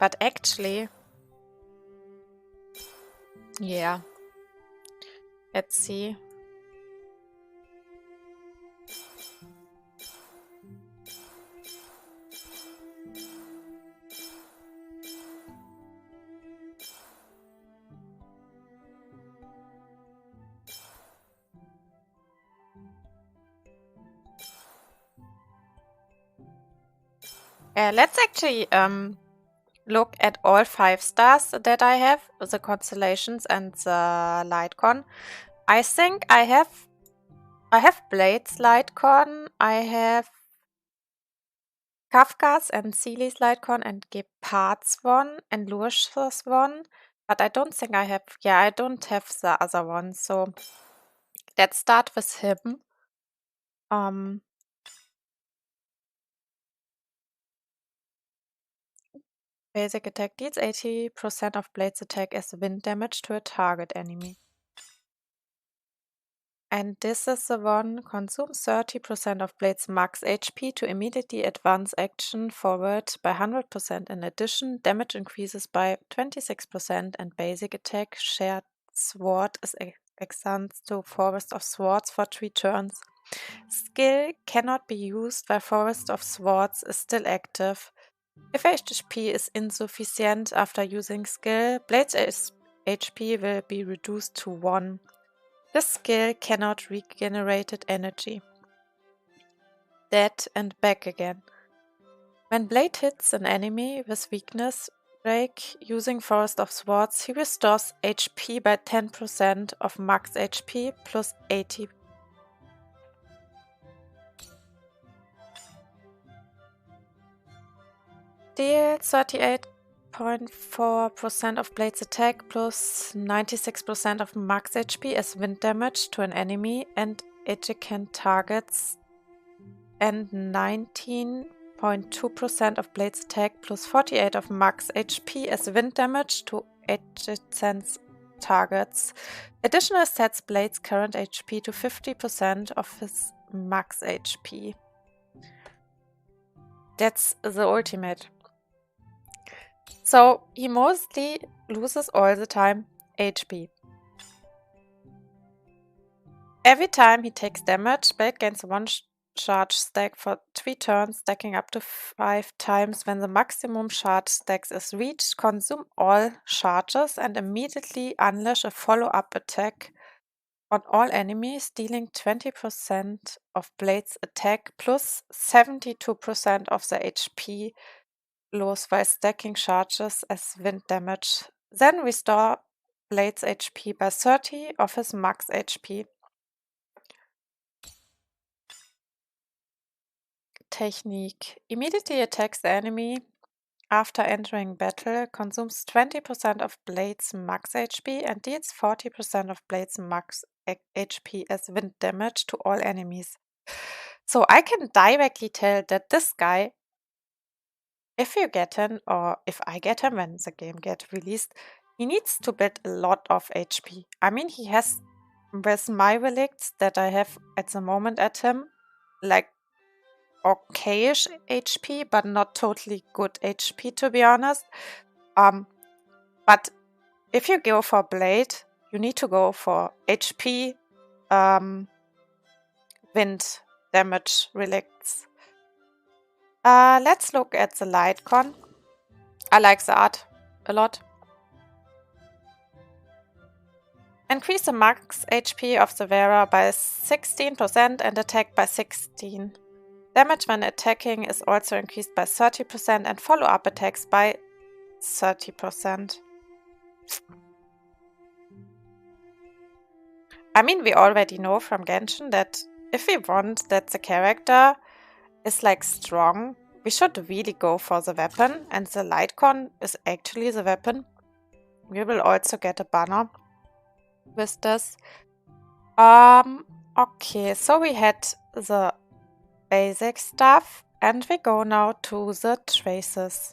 But actually, yeah, let's see. Let's actually look at all 5 stars that I have, the constellations and the Lightcon. I think I have Blade's Lightcon, I have Kafka's and Seely's Lightcon and Gepard's one and Lucius one, but I don't think I have, yeah, I don't have the other one, so let's start with him. Basic attack deals 80% of Blade's attack as wind damage to a target enemy. And this is the one, consumes 30% of Blade's max HP to immediately advance action forward by 100%. In addition, damage increases by 26% and basic attack shared sword is extends to Forest of Swords for 3 turns. Skill cannot be used while Forest of Swords is still active. If HP is insufficient after using skill, Blade's HP will be reduced to 1. This skill cannot regenerate energy. Dead and back again. When Blade hits an enemy with weakness break using Forest of Swords, he restores HP by 10% of max HP plus 80. Deals 38.4% of Blade's attack plus 96% of max HP as wind damage to an enemy and adjacent targets, and 19.2% of Blade's attack plus 48 of max HP as wind damage to adjacent targets. Additional sets Blade's current HP to 50% of his max HP. That's the ultimate. So he mostly loses all the time HP. Every time he takes damage, Blade gains 1 charge stack for 3 turns, stacking up to 5 times. When the maximum charge stacks is reached, consume all charges and immediately unleash a follow-up attack on all enemies, dealing 20% of Blade's attack plus 72% of the HP loss while stacking charges as wind damage. Then restore Blade's HP by 30 of his max HP. Technique. Immediately attacks the enemy after entering battle, consumes 20% of Blade's max HP and deals 40% of Blade's max HP as wind damage to all enemies. So I can directly tell that this guy, if you get him, or if I get him when the game gets released, he needs to build a lot of HP. I mean, he has, with my relicts that I have at the moment at him, like okayish HP, but not totally good HP, to be honest. But if you go for Blade, you need to go for HP, wind damage relicts. Let's look at the Lightcon. I like the art a lot. Increase the max HP of the wearer by 16% and attack by 16. Damage when attacking is also increased by 30% and follow-up attacks by 30%. I mean, we already know from Genshin that if we want that the character is like strong, we should really go for the weapon, and the Lightcon is actually the weapon. We will also get a banner with this. Okay, so we had the basic stuff, and we go now to the traces.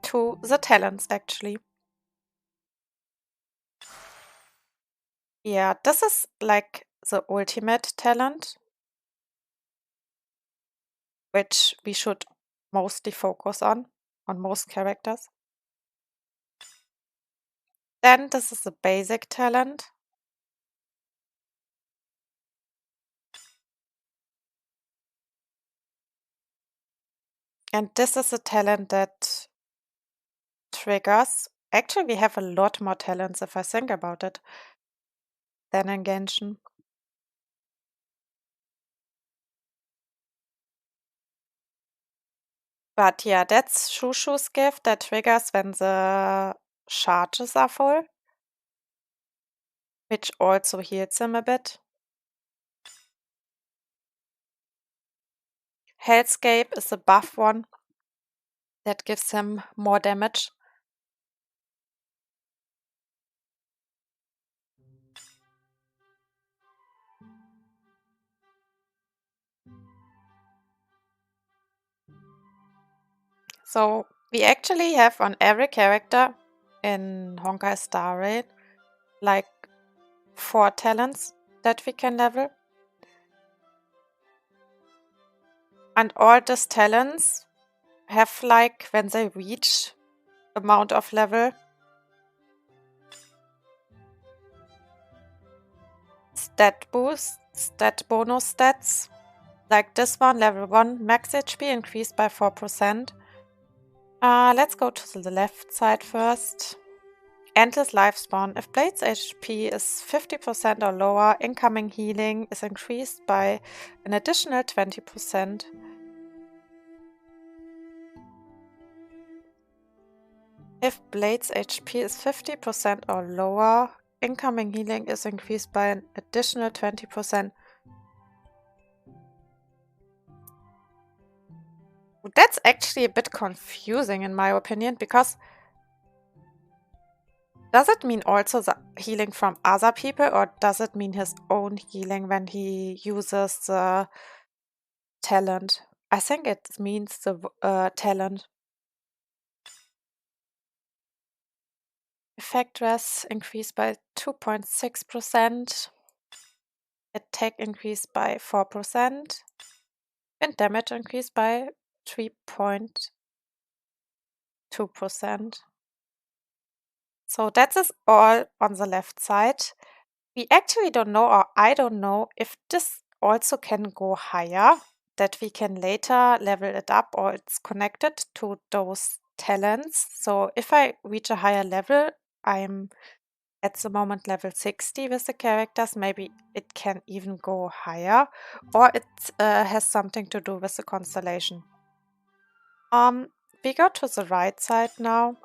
To the talents, actually. Yeah, this is like the ultimate talent, which we should mostly focus on most characters. Then this is a basic talent. And this is a talent that triggers. Actually, we have a lot more talents if I think about it than in Genshin. But yeah, that's Shushu's gift that triggers when the charges are full, which also heals him a bit. Hellscape is a buff one that gives him more damage. So we actually have on every character in Honkai Star Rail like 4 talents that we can level. And all these talents have like, when they reach amount of level, stat boost, stat bonus stats. Like this one, level 1, max HP increased by 4%. Let's go to the left side first. Endless lifespan. If Blade's HP is 50% or lower, incoming healing is increased by an additional 20%. If Blade's HP is 50% or lower, incoming healing is increased by an additional 20%. That's actually a bit confusing in my opinion, because does it mean also the healing from other people, or does it mean his own healing when he uses the talent? I think it means the talent. Effect res increased by 2.6%. Attack increased by 4%. And damage increased by 3.2%. So that is all on the left side. We actually don't know, or I don't know, if this also can go higher, that we can later level it up, or it's connected to those talents. So if I reach a higher level, I'm at the moment level 60 with the characters. Maybe it can even go higher, or it has something to do with the constellation. We go to the right side now.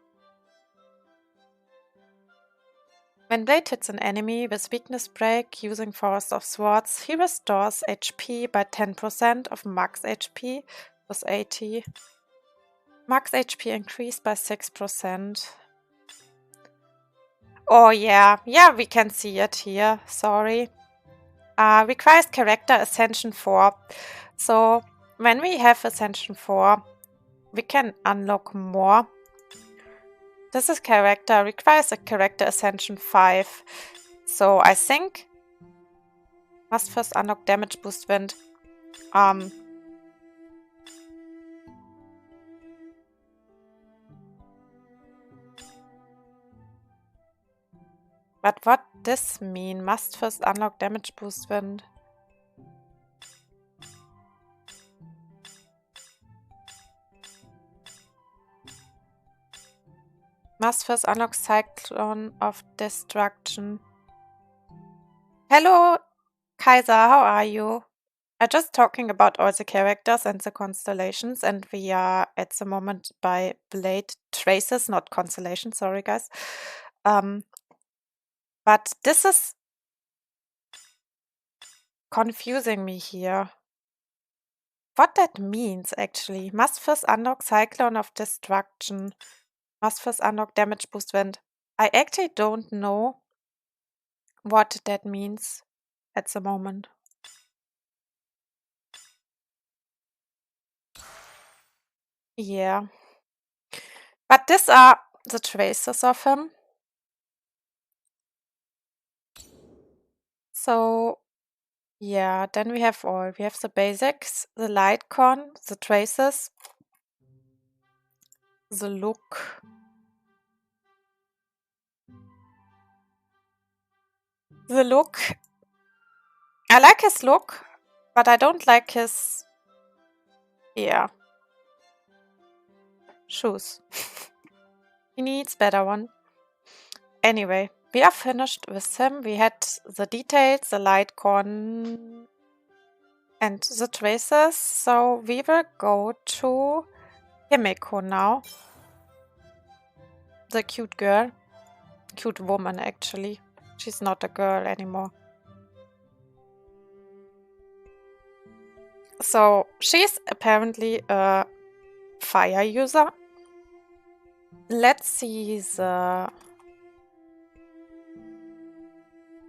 When Blade hits an enemy with weakness break using Forest of Swords, he restores HP by 10% of max HP with 80. Max HP increased by 6%. Oh yeah, we can see it here, sorry. Requires character Ascension 4. So when we have Ascension 4, we can unlock more. This is character, requires a character Ascension 5. So I think must first unlock damage boost wind. But what this mean? Must first unlock damage boost wind. Must first unlock Cyclone of Destruction. Hello, Kaiser, how are you? I'm just talking about all the characters and the constellations, and we are at the moment by Blade Traces, not Constellation, sorry guys. But this is confusing me here. What that means actually. Must first unlock Cyclone of Destruction. Must first unlock damage boost wind. I actually don't know what that means at the moment. Yeah. But these are the traces of him. So yeah, then we have all. We have the basics, the light con, the traces, The look. The look. I like his look, but I don't like his, yeah, shoes. He needs better one. Anyway, we are finished with him. We had the details, the light corn, and the traces. So we will go to Himeko now. The cute girl. Cute woman, actually. She's not a girl anymore. So she's apparently a fire user. Let's see the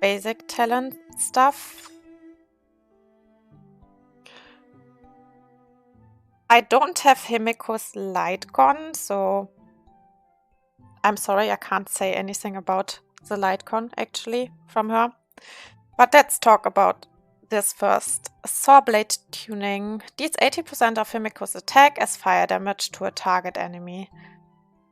basic talent stuff. I don't have Himeko's light gun, so I'm sorry I can't say anything about the light gun actually from her. But let's talk about this first. Saw blade tuning deals 80% of Himeko's attack as fire damage to a target enemy.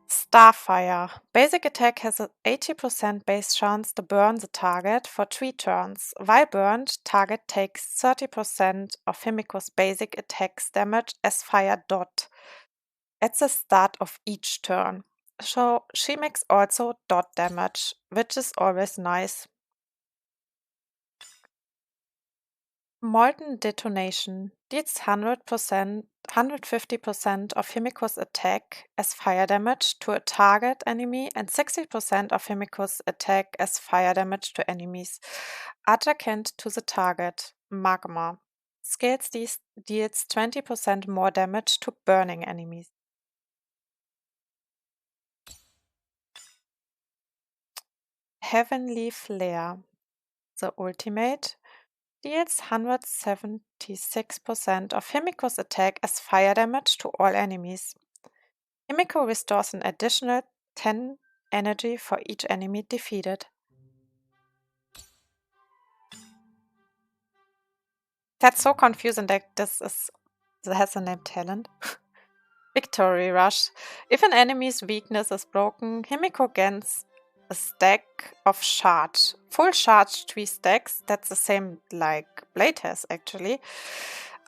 Starfire. Basic attack has an 80% base chance to burn the target for 3 turns. While burned, target takes 30% of Himiko's basic attack's damage as fire dot at the start of each turn. So she makes also dot damage, which is always nice. Molten Detonation deals 150% of Himiko's attack as fire damage to a target enemy and 60% of Himiko's attack as fire damage to enemies adjacent to the target. Magma. Scales deals 20% more damage to burning enemies. Heavenly Flare. The ultimate deals 176% of Himiko's attack as fire damage to all enemies. Himiko restores an additional 10 energy for each enemy defeated. That's so confusing that this has a name talent. Victory Rush. If an enemy's weakness is broken, Himiko gains a stack of charge. Full charge 3 stacks, that's the same like Blade has actually.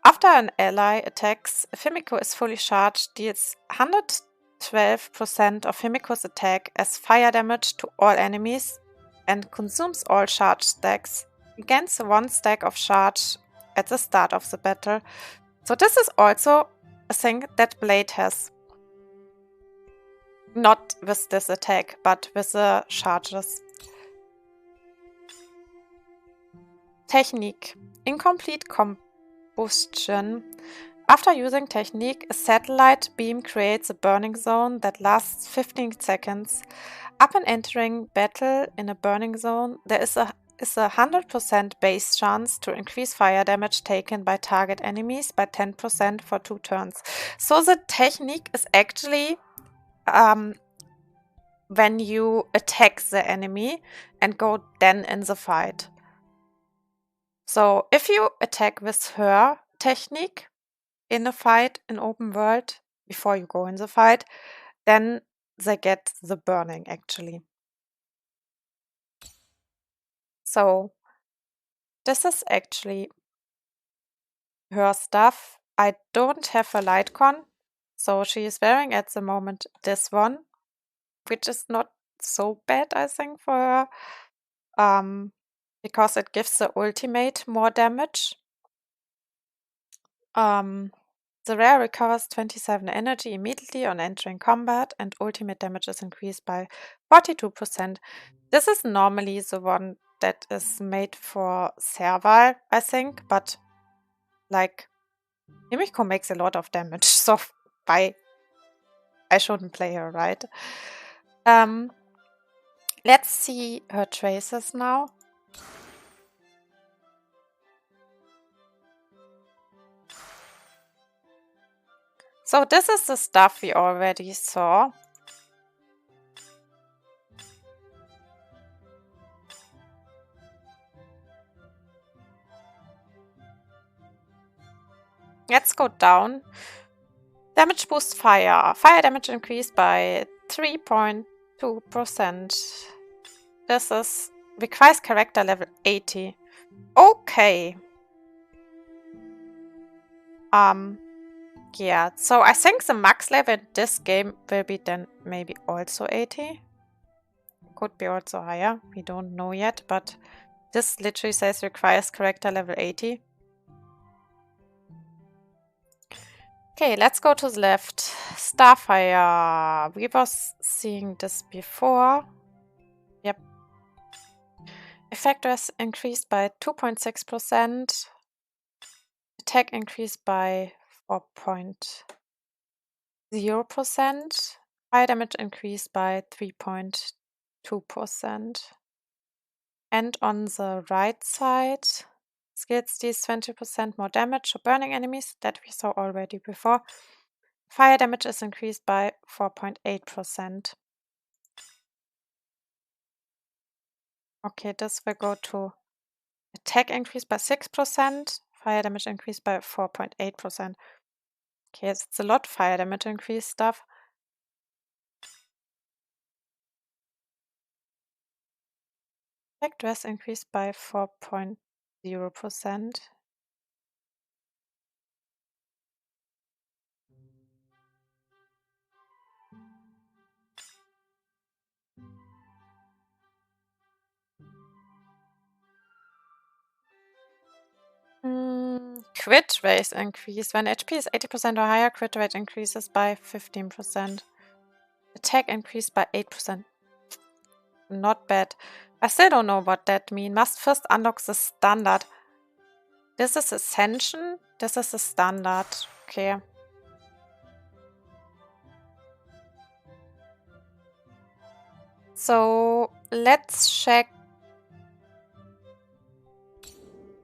After an ally attacks, if Himiko is fully charged, deals 112% of Himiko's attack as fire damage to all enemies and consumes all charge stacks, gains 1 stack of charge at the start of the battle. So this is also a thing that Blade has. Not with this attack, but with the charges. Technique. Incomplete combustion. After using technique, a satellite beam creates a burning zone that lasts 15 seconds. Upon entering battle in a burning zone, there is a 100% base chance to increase fire damage taken by target enemies by 10% for 2 turns. So the technique is actually when you attack the enemy and go then in the fight. So if you attack with her technique in a fight in open world before you go in the fight, then they get the burning actually. So this is actually her stuff. I don't have a light con, so she is wearing at the moment this one, which is not so bad, I think, for her. Because it gives the ultimate more damage. The rare recovers 27 energy immediately on entering combat, and ultimate damage is increased by 42%. This is normally the one that is made for Serval, I think, but like Himiko makes a lot of damage, so I shouldn't play her, right? Let's see her traces now. So this is the stuff we already saw. Let's go down. Damage boost fire. Fire damage increased by 3.2%. This is requires character level 80. Okay. Yeah, so I think the max level in this game will be then maybe also 80. Could be also higher. We don't know yet, but this literally says requires character level 80. Okay, let's go to the left. Starfire. We were seeing this before. Yep. Effectors increased by 2.6%. Attack increased by 4.0%. Fire damage increased by 3.2%. And on the right side, skills deals 20% more damage to burning enemies that we saw already before. Fire damage is increased by 4.8%. Okay, this will go to attack increase by 6%, fire damage increase by 4.8%. Okay, it's a lot fire damage increase stuff. Attack dress increased by 4.0%. Crit rate increase. When HP is 80% or higher, crit rate increases by 15%. Attack increased by 8%. Not bad. I still don't know what that means. Must first unlock the standard. This is Ascension. This is the standard. Okay. So let's check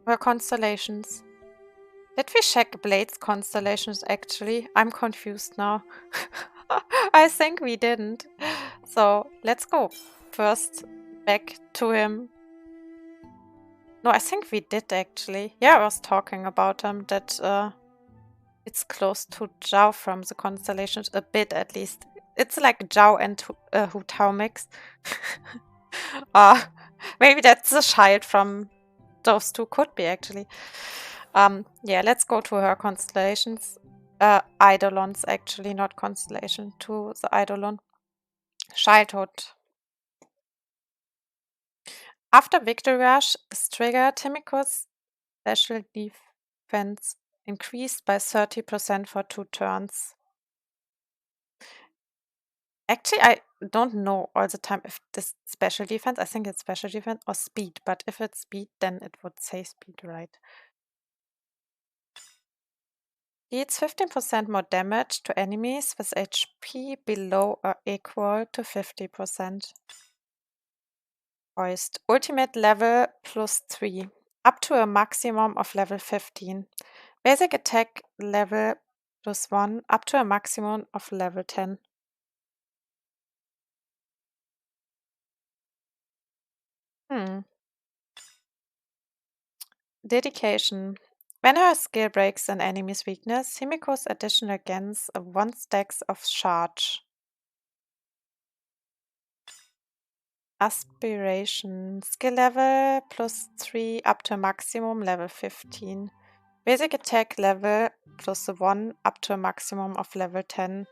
her constellations. Did we check Blade's constellations actually? I'm confused now. I think we didn't. So let's go first back to him. No, I think we did actually. Yeah, I was talking about him that it's close to Zhao from the constellations, a bit at least. It's like Zhao and Hu Tao mix. Maybe that's a child from those two, could be actually. Yeah, let's go to her constellations. Eidolons actually, not constellation, to the Eidolon. Childhood. After Victory Rush is triggered, Himiko's special defense increased by 30% for 2 turns. Actually, I don't know all the time if this special defense, I think it's special defense or speed, but if it's speed, then it would say speed, right? Deals 15% more damage to enemies with HP below or equal to 50%. Hoist. Ultimate level +3. Up to a maximum of level 15. Basic attack level +1. Up to a maximum of level 10. Dedication. When her skill breaks an enemy's weakness, Himiko's additional gains 1 stacks of charge. Aspiration. Skill level +3 up to maximum level 15. Basic attack level +1 up to a maximum of level 10.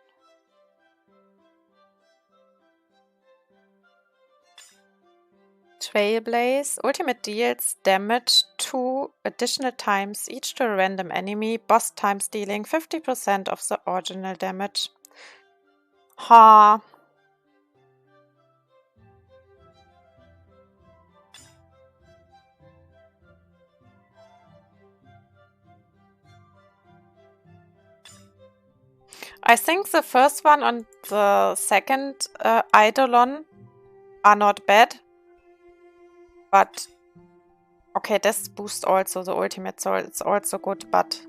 Trailblaze. Ultimate deals damage 2 additional times each to a random enemy, boss times dealing 50% of the original damage. Ha. I think the first one and the second Eidolon are not bad. But, okay, this boosts also the ultimate, so it's also good, but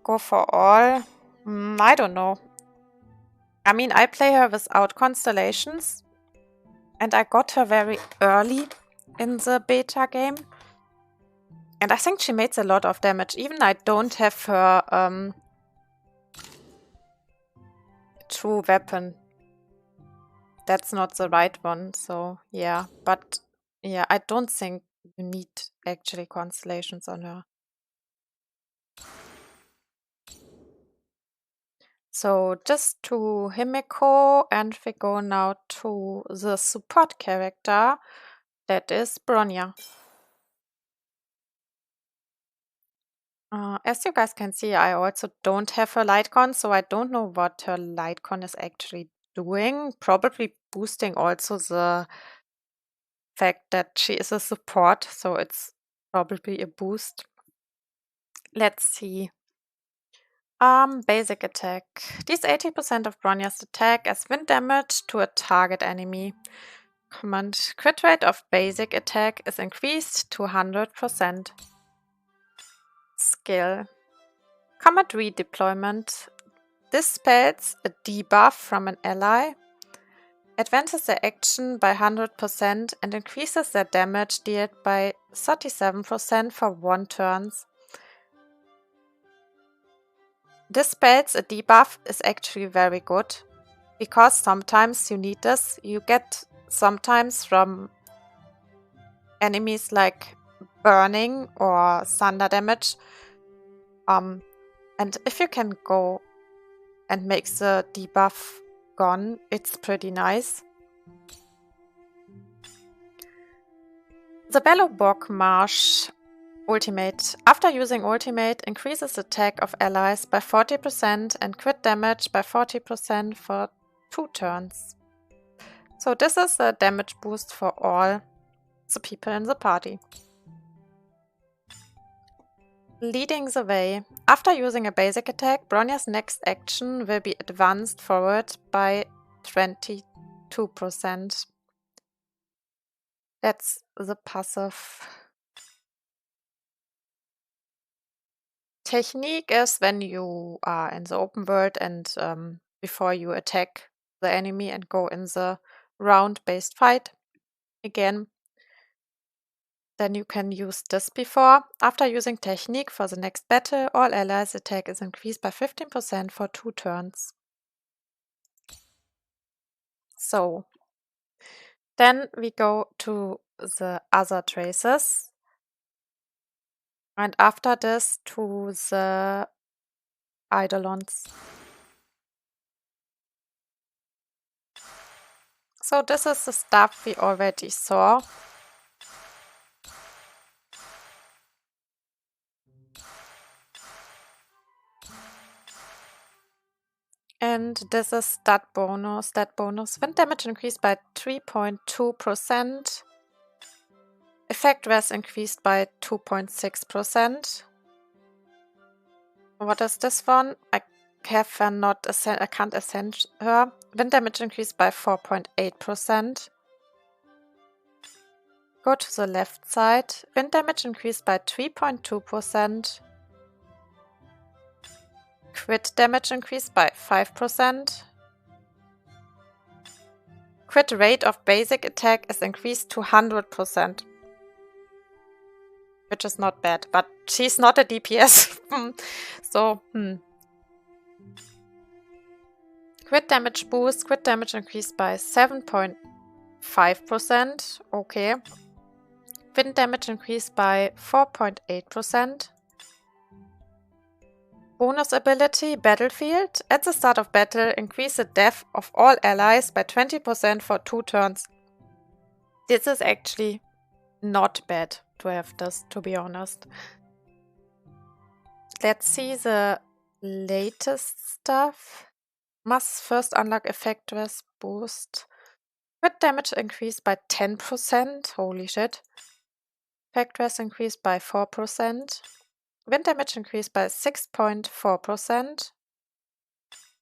go for all? I don't know. I mean, I play her without constellations, and I got her very early in the beta game. And I think she makes a lot of damage. Even I don't have her true weapon. That's not the right one, so yeah. But yeah, I don't think you need actually constellations on her. So just to Himiko, and we go now to the support character, that is Bronya. As you guys can see, I also don't have her Lightcon, so I don't know what her Lightcon is actually doing. Probably boosting also the fact that she is a support, so it's probably a boost. Let's see. Basic attack. Deals 80% of Bronya's attack as wind damage to a target enemy. Command crit rate of basic attack is increased to 100%. Skill. Combat redeployment. Dispels a debuff from an ally, advances their action by 100% and increases their damage dealt by 37% for 1 turn. Dispels a debuff is actually very good, because sometimes you need this. You get sometimes from enemies like burning or thunder damage. And if you can go and make the debuff gone, it's pretty nice. The Belloborg Marsh ultimate. After using ultimate, increases attack of allies by 40% and crit damage by 40% for 2 turns. So this is a damage boost for all the people in the party. Leading the way. After using a basic attack, Bronya's next action will be advanced forward by 22%. That's the passive. Technique is when you are in the open world and before you attack the enemy and go in the round-based fight again. Then you can use this before. After using technique for the next battle, all allies' attack is increased by 15% for 2 turns. So, then we go to the other traces. And after this to the Eidolons. So this is the stuff we already saw. And this is stat bonus. Stat bonus. Wind damage increased by 3.2%. Effect res increased by 2.6%. What is this one? I can't ascend her. Wind damage increased by 4.8%. Go to the left side. Wind damage increased by 3.2%. Crit damage increased by 5%. Crit rate of basic attack is increased to 100%. Which is not bad, but she's not a DPS. So, Crit damage boost. Crit damage increased by 7.5%. Okay. Wind damage increased by 4.8%. Bonus ability, Battlefield. At the start of battle, increase the death of all allies by 20% for 2 turns. This is actually not bad to have this, to be honest. Let's see the latest stuff. Must first unlock effect res boost. Crit damage increased by 10%. Holy shit. Effect res increased by 4%. Wind damage increased by 6.4%.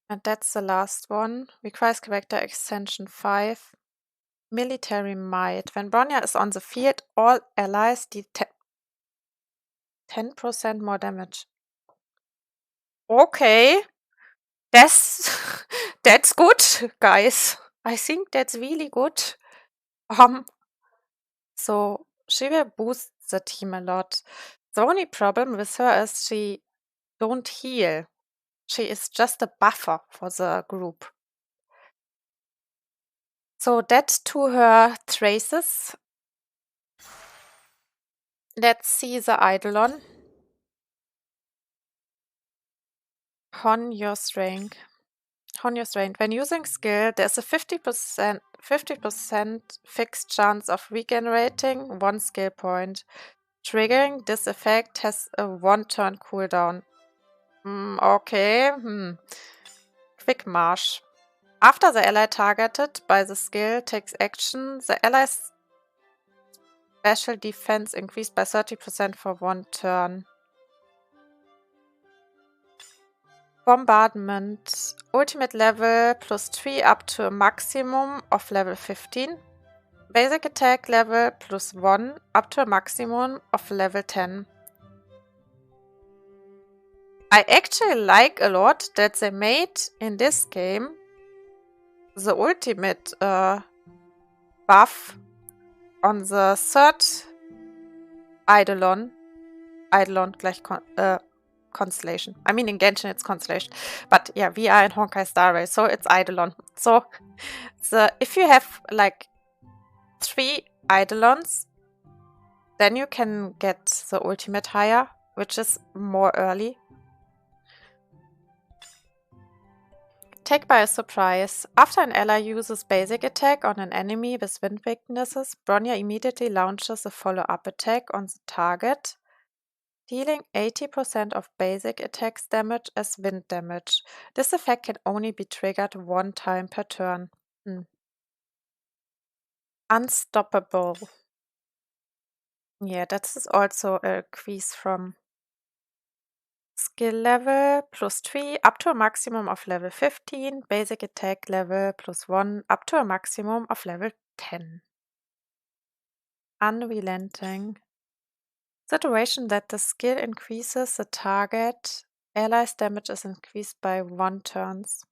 And that's the last one. Requires character extension 5. Military might. When Bronya is on the field, all allies deal 10% more damage. Okay. That's good, guys. I think that's really good. So she will boost the team a lot. The only problem with her is she don't heal. She is just a buffer for the group. So that to her traces. Let's see the Eidolon. Hone your strength. Hone your strength. When using skill, there's a 50% fixed chance of regenerating one skill point. Triggering this effect has a 1-turn cooldown. Okay. Quick March. After the ally targeted by the skill takes action, the ally's special defense increased by 30% for 1 turn. Bombardment. Ultimate level +3 up to a maximum of level 15. Basic attack level +1 up to a maximum of level 10. I actually like a lot that they made in this game the ultimate buff on the third Eidolon. Eidolon gleich Constellation. I mean, in Genshin it's Constellation. But yeah, we are in Honkai Star Rail, so it's Eidolon. So if you have like 3 Eidolons, then you can get the ultimate higher, which is more early. Take by surprise. After an ally uses basic attack on an enemy with wind weaknesses, Bronya immediately launches a follow-up attack on the target, dealing 80% of basic attacks damage as wind damage. This effect can only be triggered 1 time per turn. Unstoppable. Yeah, that is also a quiz from skill level +3 up to a maximum of level 15, basic attack level +1 up to a maximum of level 10. Unrelenting. The duration that the skill increases the target ally's damage is increased by 1 turns.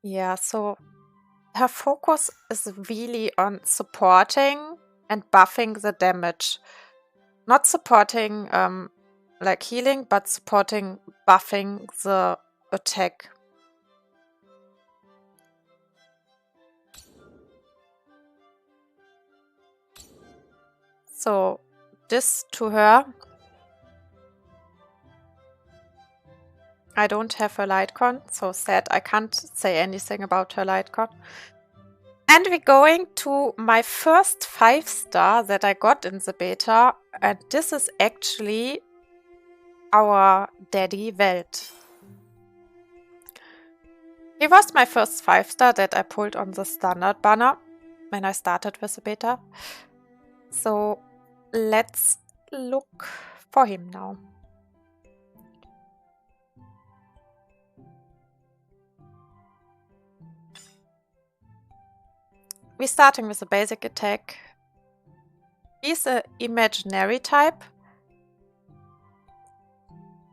Yeah, so her focus is really on supporting and buffing the damage. Not supporting like healing, but supporting buffing the attack. So this to her. I don't have her Lightcon, so sad I can't say anything about her Lightcon. And we're going to my first 5-star that I got in the beta, and this is actually our daddy Welt. He was my first 5-star that I pulled on the standard banner when I started with the beta. So let's look for him now. We're starting with a basic attack. He's an imaginary type.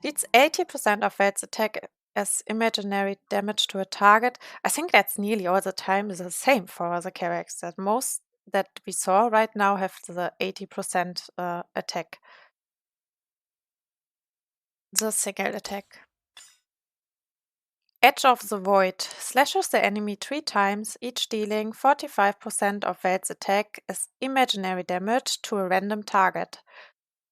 Deals 80% of Welt's attack as imaginary damage to a target. I think that's nearly all the time the same for other characters. Most that we saw right now have the 80% attack. The single attack. Edge of the Void slashes the enemy 3 times, each dealing 45% of Welt's attack as imaginary damage to a random target.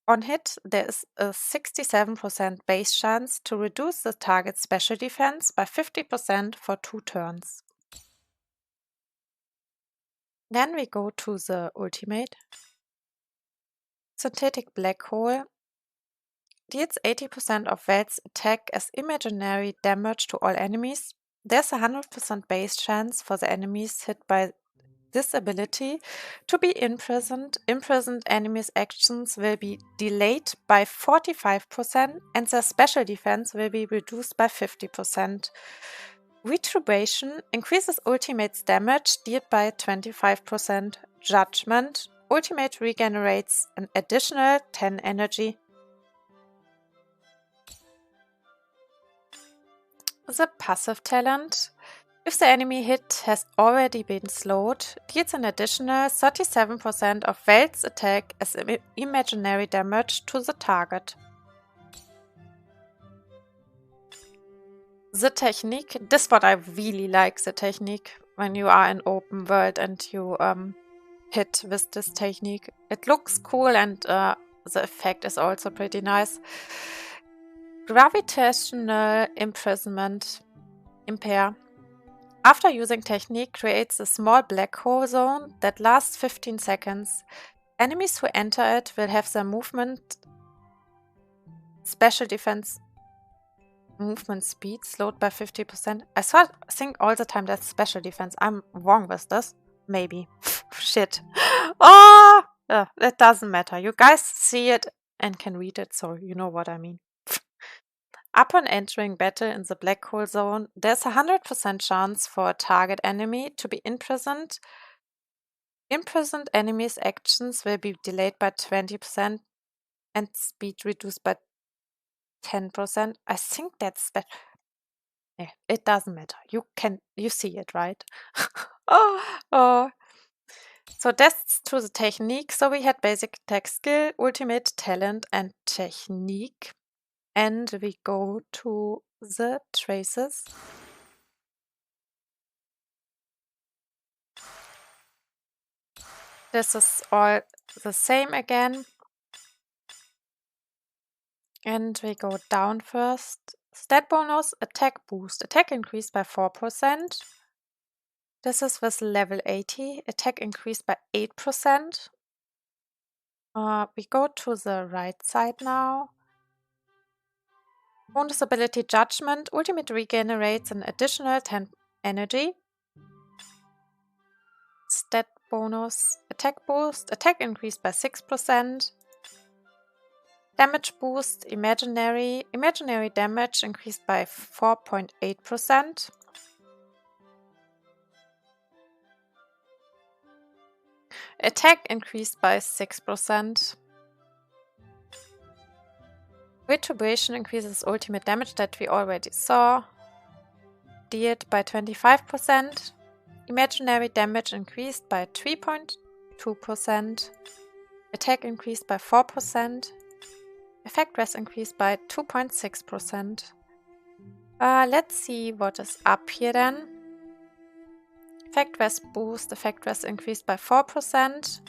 On hit, there is a 67% base chance to reduce the target's special defense by 50% for 2 turns. Then we go to the ultimate. Synthetic Black Hole deals 80% of Welt's attack as imaginary damage to all enemies. There's a 100% base chance for the enemies hit by this ability to be imprisoned. Imprisoned enemies' actions will be delayed by 45% and their special defense will be reduced by 50%. Retribution increases ultimate's damage dealt by 25%. Judgment. Ultimate regenerates an additional 10 energy. The passive talent. If the enemy hit has already been slowed, deals an additional 37% of Welt's attack as imaginary damage to the target. The technique, this is what I really like, the technique, when you are in open world and you hit with this technique. It looks cool and the effect is also pretty nice. Gravitational imprisonment, impair. After using technique, creates a small black hole zone that lasts 15 seconds. Enemies who enter it will have their movement, special defense, movement speed slowed by 50%. I think all the time that's special defense. I'm wrong with this. Maybe. Shit. Oh! It doesn't matter. You guys see it and can read it, so you know what I mean. Upon entering battle in the black hole zone, there's a 100% chance for a target enemy to be imprisoned. Imprisoned enemies' actions will be delayed by 20% and speed reduced by 10%. I think that's better. Yeah, it doesn't matter. You see it, right? oh. So that's to the technique. So we had basic attack skill, ultimate, talent, and technique. And we go to the traces. This is all the same again. And we go down first. Stat bonus, attack boost. Attack increased by 4%. This is with level 80. Attack increased by 8%. We go to the right side now. Bonus ability Judgment. Ultimate regenerates an additional 10 energy. Stat bonus, attack boost. Attack increased by 6%. Damage boost, imaginary. Imaginary damage increased by 4.8%. Attack increased by 6%. Retribution increases ultimate damage that we already saw. Dealt by 25%. Imaginary damage increased by 3.2%. Attack increased by 4%. Effect rest increased by 2.6%. Let's see what is up here then. Effect rest boost. Effect rest increased by 4%.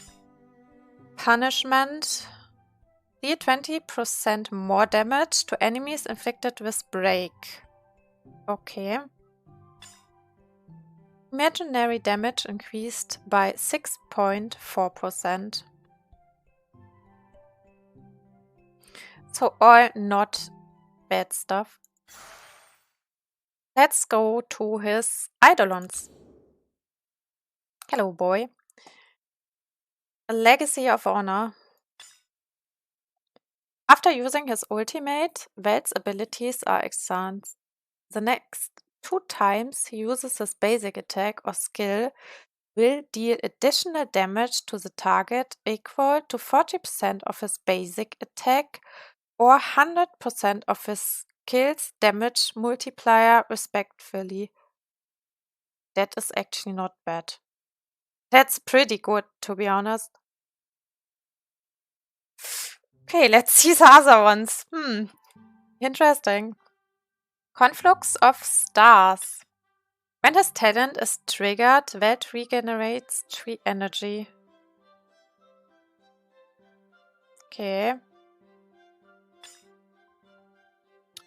Punishment. Deal 20% more damage to enemies inflicted with break. Okay. Imaginary damage increased by 6.4%. So all not bad stuff. Let's go to his Eidolons. Hello, boy. A Legacy of Honor. After using his ultimate, Welt's abilities are enhanced. The next 2 times he uses his basic attack or skill will deal additional damage to the target equal to 40% of his basic attack or 100% of his skill's damage multiplier respectively. That is actually not bad. That's pretty good, to be honest. Okay, let's see the other ones. Interesting. Conflux of Stars. When his talent is triggered, Welt regenerates 3 energy. Okay.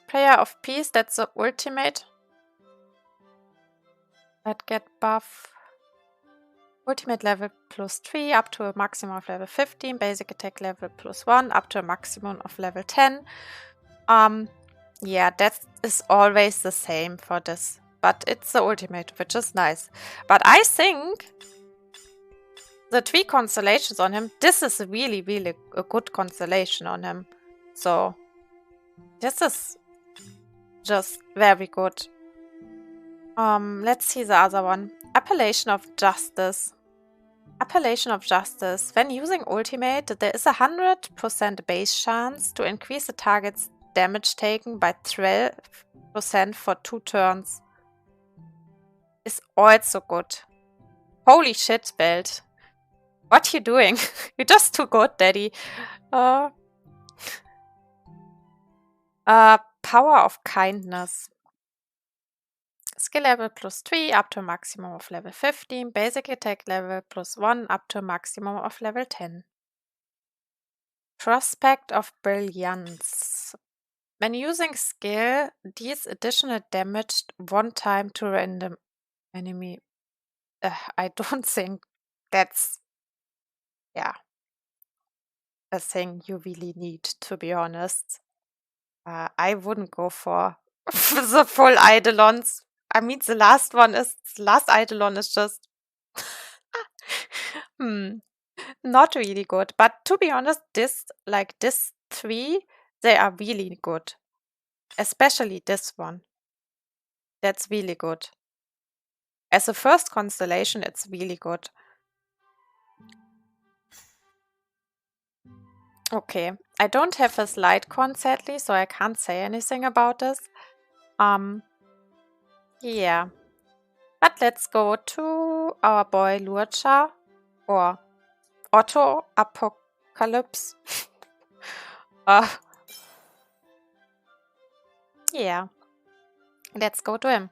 Prayer of Peace, that's the ultimate. That get buff. Ultimate level +3 up to a maximum of level 15. Basic attack level +1 up to a maximum of level 10. Yeah, that is always the same for this. But it's the ultimate, which is nice. But I think the 3 constellations on him, this is really, really a good constellation on him. So, this is just very good. Let's see the other one. Appellation of Justice. Appellation of Justice. When using ultimate, there is a 100% base chance to increase the target's damage taken by 12% for 2 turns. is also good. Holy shit, Belt. What you doing? You're just too good, Daddy. Power of Kindness. Skill level +3 up to a maximum of level 15. Basic attack level +1 up to a maximum of level 10. Prospect of Brilliance. When using skill, deals additional damage one time to random enemy. I don't think that's, yeah, a thing you really need, to be honest. I wouldn't go for the full Eidolons. I mean, the last Eidolon is just not really good. But to be honest, this three, they are really good. Especially this one. That's really good. As a first constellation, it's really good. Okay, I don't have a slide con sadly, so I can't say anything about this. Yeah. But let's go to our boy Luocha or Otto Apocalypse. Yeah. Let's go to him.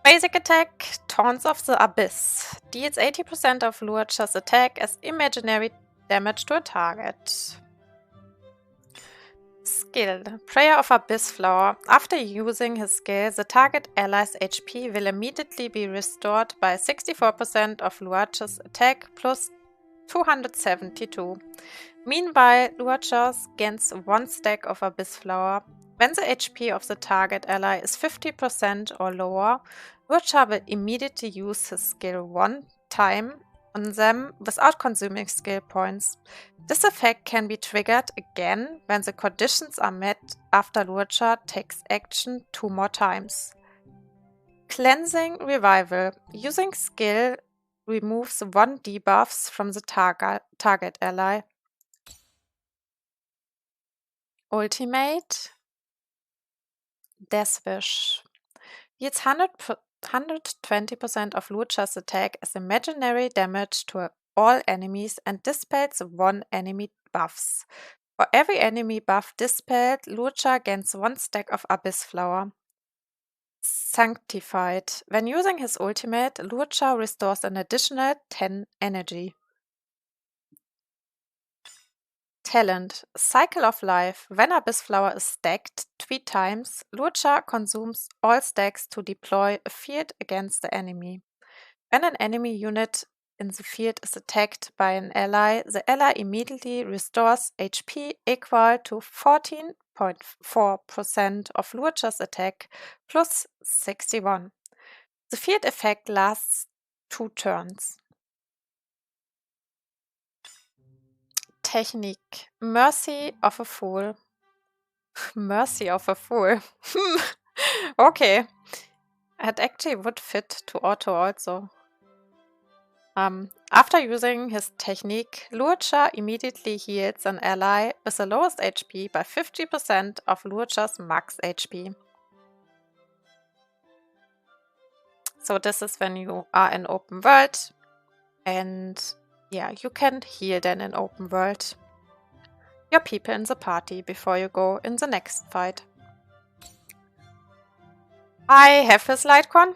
Basic attack, Taunts of the Abyss. Deals 80% of Luocha's attack as imaginary damage to a target. Skill, Prayer of Abyss Flower. After using his skill, the target ally's HP will immediately be restored by 64% of Luocha's attack plus 272. Meanwhile, Luocha gains 1 stack of Abyss Flower. When the HP of the target ally is 50% or lower, Luocha will immediately use his skill 1 time on them without consuming skill points. This effect can be triggered again when the conditions are met after Luocha takes action 2 more times. Cleansing Revival. Using skill removes 1 debuffs from the target ally. Ultimate. Death Wish. Deals 120% of Luocha's attack as imaginary damage to all enemies and dispels 1 enemy buffs. For every enemy buff dispelled, Luocha gains 1 stack of Abyss Flower. Sanctified. When using his ultimate, Luocha restores an additional 10 energy. Talent. Cycle of Life. When Abyss Flower is stacked 3 times, Luocha consumes all stacks to deploy a field against the enemy. When an enemy unit in the field is attacked by an ally, the ally immediately restores HP equal to 14.4% of Luocha's attack plus 61. The field effect lasts 2 turns. Technique. Mercy of a Fool. Mercy of a Fool. Okay. It actually would fit to Otto also. After using his technique, Luocha immediately heals an ally with the lowest HP by 50% of Luocha's max HP. So this is when you are in open world and yeah, you can heal then in open world your people in the party before you go in the next fight. I have his Lightcon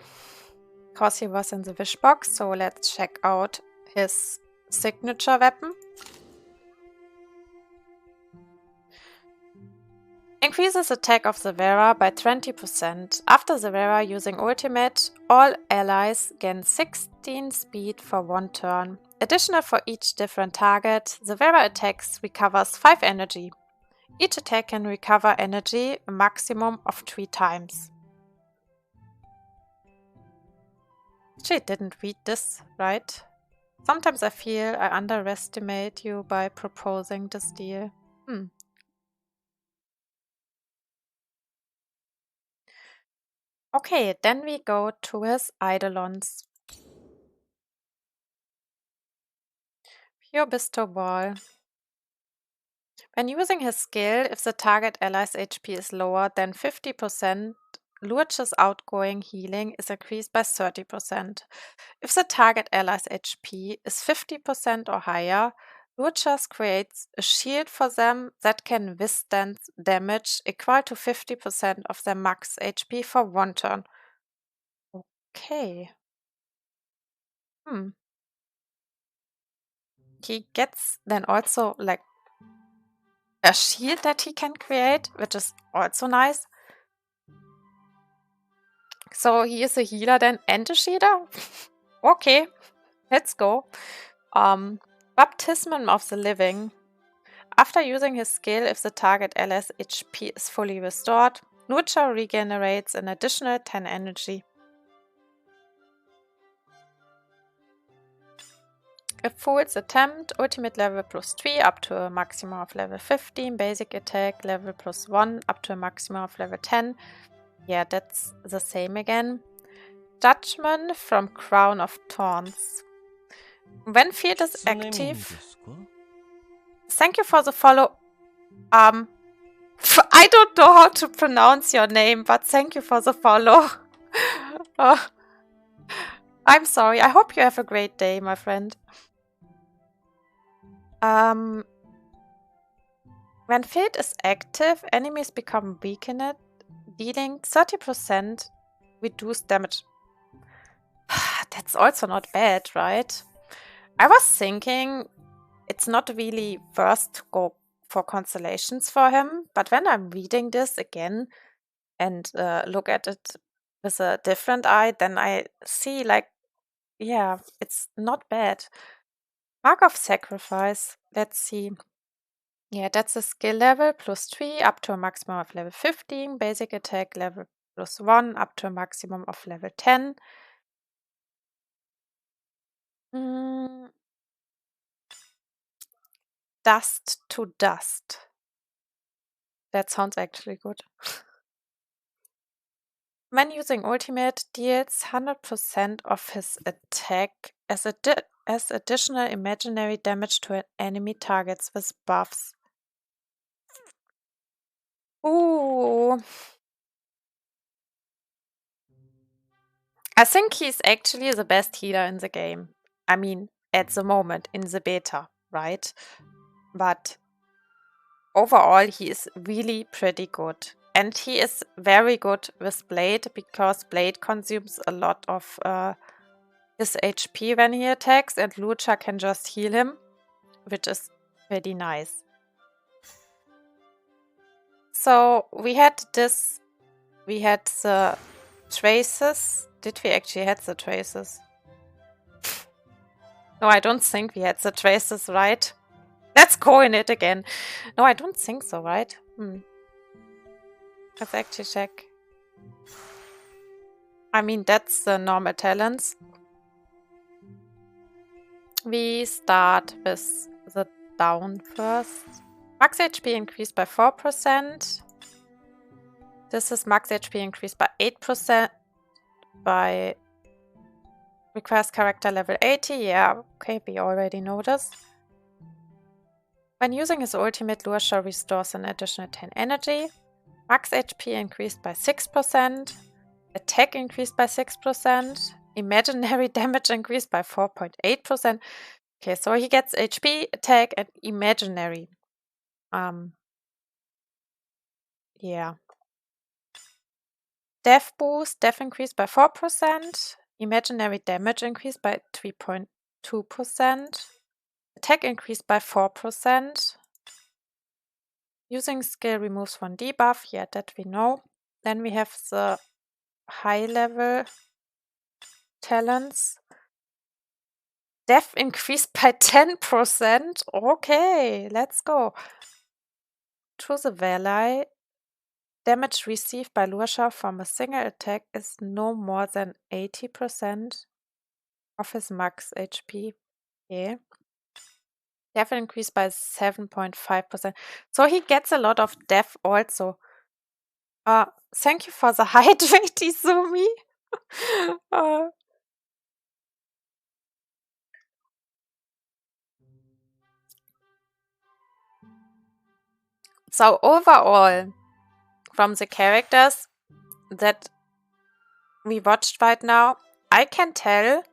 because he was in the wish box, so let's check out his signature weapon. Increases attack of the wearer by 20%. After the wearer using ultimate, all allies gain 16 speed for 1 turn. Additional for each different target, the wearer attacks recovers 5 energy. Each attack can recover energy a maximum of 3 times. She didn't read this, right? Sometimes I feel I underestimate you by proposing this deal. Okay, then we go to his Eidolons. Pure Bestow Ball. When using his skill, if the target ally's HP is lower than 50%, Lucha's outgoing healing is increased by 30%. If the target ally's HP is 50% or higher, Lucha's creates a shield for them that can withstand damage equal to 50% of their max HP for one turn. Okay. He gets then also like a shield that he can create, which is also nice. So he is a healer then and a shielder? Okay, let's go. Baptism of the Living. After using his skill, if the target ally's HP is fully restored, Lucha regenerates an additional 10 energy. A fool's attempt, ultimate level +3 up to a maximum of level 15, basic attack level +1 up to a maximum of level 10. Yeah, that's the same again. Judgment from Crown of Thorns. When field is active. Thank you for the follow. I don't know how to pronounce your name, but thank you for the follow. I'm sorry. I hope you have a great day, my friend. When field is active, enemies become weakened, dealing 30% reduced damage. That's also not bad, right? I was thinking it's not really worth to go for constellations for him, but when I'm reading this again and look at it with a different eye, then I see like, yeah, it's not bad. Mark of Sacrifice. Let's see. Yeah, that's a skill level +3 up to a maximum of level 15. Basic attack level +1 up to a maximum of level 10. Dust to dust. That sounds actually good. When using ultimate, deals 100% of his attack as additional imaginary damage to enemy targets with buffs. Ooh. I think he's actually the best healer in the game. I mean, at the moment, in the beta, right? But overall, he is really pretty good. And he is very good with Blade, because Blade consumes a lot of his HP when he attacks, and Lucha can just heal him, which is pretty nice. So we had this, we had the traces. Did we actually had the traces? No, I don't think we had the traces, right? Let's go in it again. No, I don't think so, right? Let's actually check. I mean, that's the normal talents. We start with the down first. Max HP increased by 4%. This is max HP increased by 8% by requires character level 80. Yeah, okay, we already know this. When using his ultimate, Lucha restores an additional 10 energy. Max HP increased by 6%. Attack increased by 6%. Imaginary damage increased by 4.8%. Okay, so he gets HP, attack, and imaginary. Yeah. Death boost, death increased by 4%. Imaginary damage increased by 3.2%. Attack increased by 4%. Using skill removes one debuff. Yeah, that we know. Then we have the high level talents. Death increased by 10%. Okay, let's go. To the Valley. Damage received by Lucha from a single attack is no more than 80% of his max HP. Okay. Death increased by 7.5%. So he gets a lot of death also. Thank you for the hydrate, Izumi. So overall, from the characters, that we watched right now, I can tell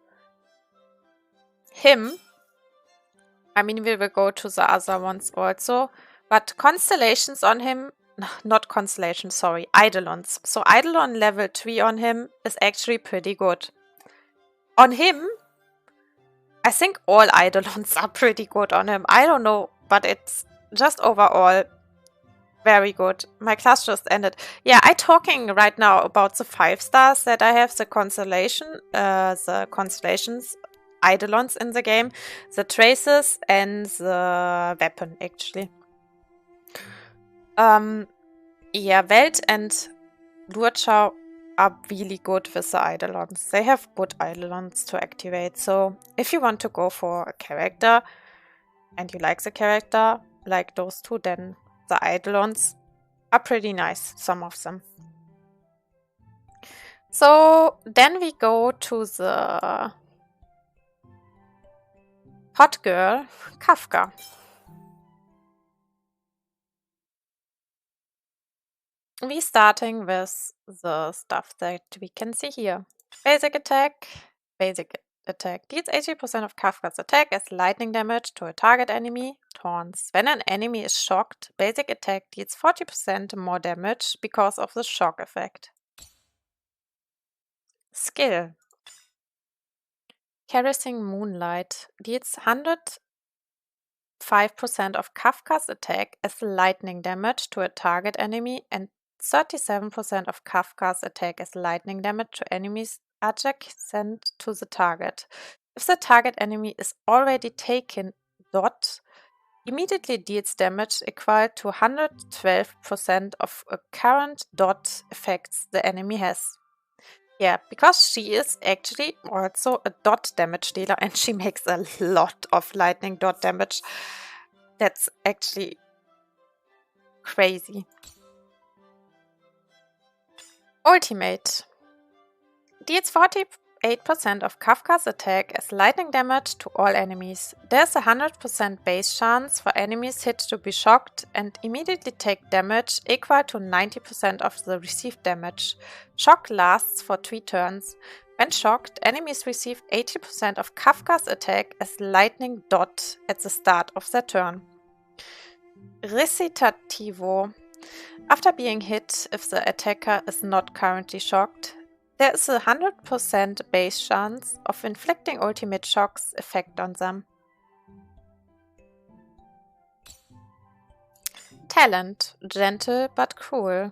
him, I mean, we will go to the other ones also, but constellations on him, not constellations, sorry, Eidolons. So Eidolon level 3 on him is actually pretty good. On him, I think all Eidolons are pretty good on him. I don't know, but it's just overall very good. My class just ended. Yeah, I'm talking right now about the 5 stars that I have, the constellations, Eidolons in the game, the traces, and the weapon, actually. Yeah, Welt and Luochao are really good with the Eidolons. They have good Eidolons to activate. So if you want to go for a character and you like the character, like those two, then the Eidolons are pretty nice, some of them. So then we go to the hot girl, Kafka. We're starting with the stuff that we can see here. Basic attack deals 80% of Kafka's attack as lightning damage to a target enemy. Taunts. When an enemy is shocked, basic attack deals 40% more damage because of the shock effect. Skill. Caressing Moonlight deals 105% of Kafka's attack as lightning damage to a target enemy and 37% of Kafka's attack as lightning damage to enemies adjacent to the target. If the target enemy is already taken, dot immediately deals damage equal to 112% of a current dot effects the enemy has. Yeah, because she is actually also a dot damage dealer and she makes a lot of lightning dot damage. That's actually crazy. Ultimate. Deals 48% of Kafka's attack as lightning damage to all enemies. There's a 100% base chance for enemies hit to be shocked and immediately take damage equal to 90% of the received damage. Shock lasts for 3 turns. When shocked, enemies receive 80% of Kafka's attack as lightning dot at the start of their turn. Recitativo. After being hit, if the attacker is not currently shocked, there is a 100% base chance of inflicting ultimate shock's effect on them. Talent. Gentle but cruel.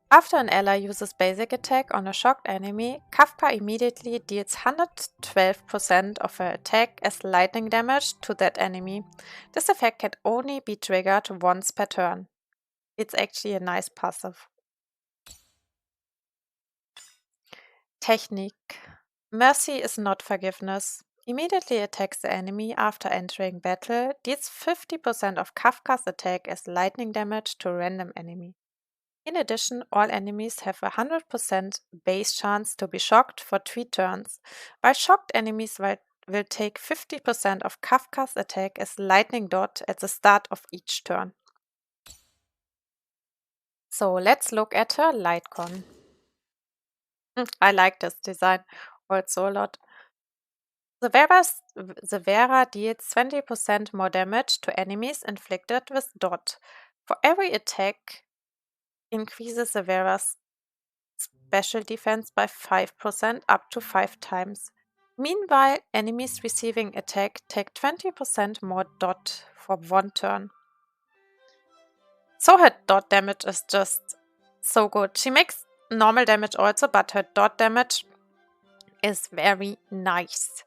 After an ally uses basic attack on a shocked enemy, Kafka immediately deals 112% of her attack as lightning damage to that enemy. This effect can only be triggered once per turn. It's actually a nice passive. Technique. Mercy is not forgiveness. Immediately attacks the enemy after entering battle, deals 50% of Kafka's attack as lightning damage to a random enemy. In addition, all enemies have a 100% base chance to be shocked for 3 turns, while shocked enemies will take 50% of Kafka's attack as lightning dot at the start of each turn. So let's look at her Lightcon. I like this design also a lot. The Vera deals 20% more damage to enemies inflicted with dot. For every attack, increases the Vera's special defense by 5% up to 5 times. Meanwhile, enemies receiving attack take 20% more dot for 1 turn. So her dot damage is just so good. She makes normal damage also, but her dot damage is very nice.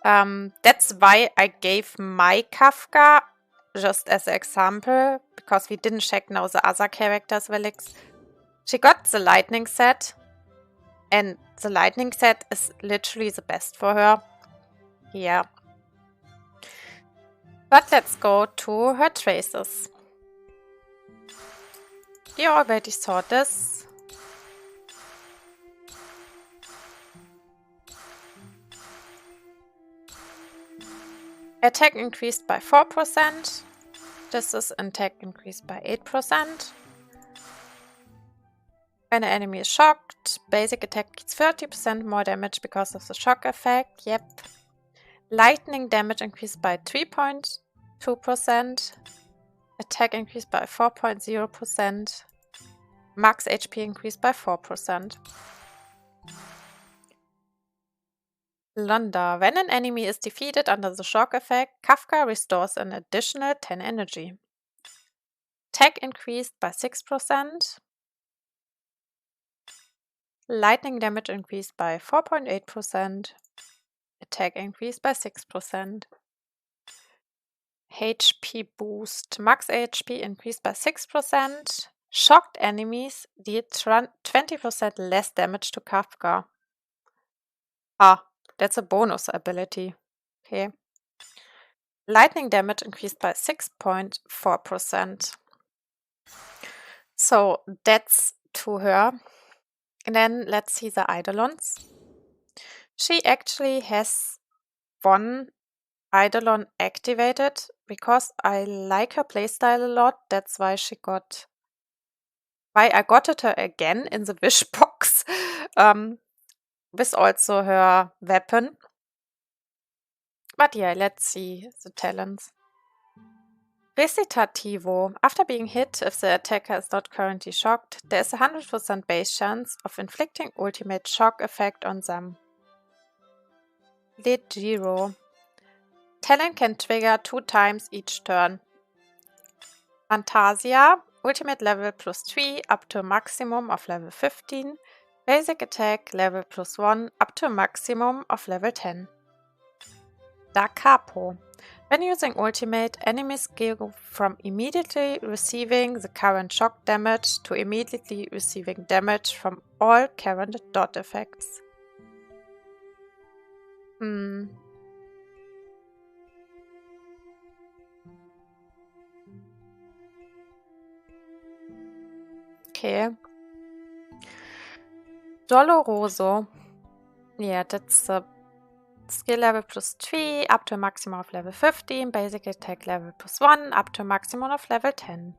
That's why I gave my Kafka just as an example, because we didn't check now the other characters, Felix. She got the lightning set, and the lightning set is literally the best for her. Yeah. But let's go to her traces. You already saw this. Attack increased by 4%. This is attack increased by 8%. When an enemy is shocked, basic attack gets 30% more damage because of the shock effect. Yep. Lightning damage increased by 3.2%. Attack increased by 4.0%. Max HP increased by 4%. Londa. When an enemy is defeated under the shock effect, Kafka restores an additional 10 energy. Attack increased by 6%. Lightning damage increased by 4.8%. Attack increased by 6%. HP boost. Max HP increased by 6%. Shocked enemies deal 20% less damage to Kafka. Ah, that's a bonus ability. Okay. Lightning damage increased by 6.4%. So that's to her. And then let's see the Eidolons. She actually has one Eidolon activated because I like her playstyle a lot. That's why I got it her again in the wish box. With also her weapon. But yeah, let's see the talents. Recitativo. After being hit, if the attacker is not currently shocked, there is a 100% base chance of inflicting ultimate shock effect on them. Legiro. Talent can trigger 2 times each turn. Fantasia. Ultimate level +3 up to a maximum of level 15. Basic attack level +1 up to a maximum of level 10. Da Capo. When using ultimate, enemies go from immediately receiving the current shock damage to immediately receiving damage from all current dot effects. Okay. Doloroso. Yeah, that's the skill level +3 up to a maximum of level 15. Basic attack level +1 up to a maximum of level 10.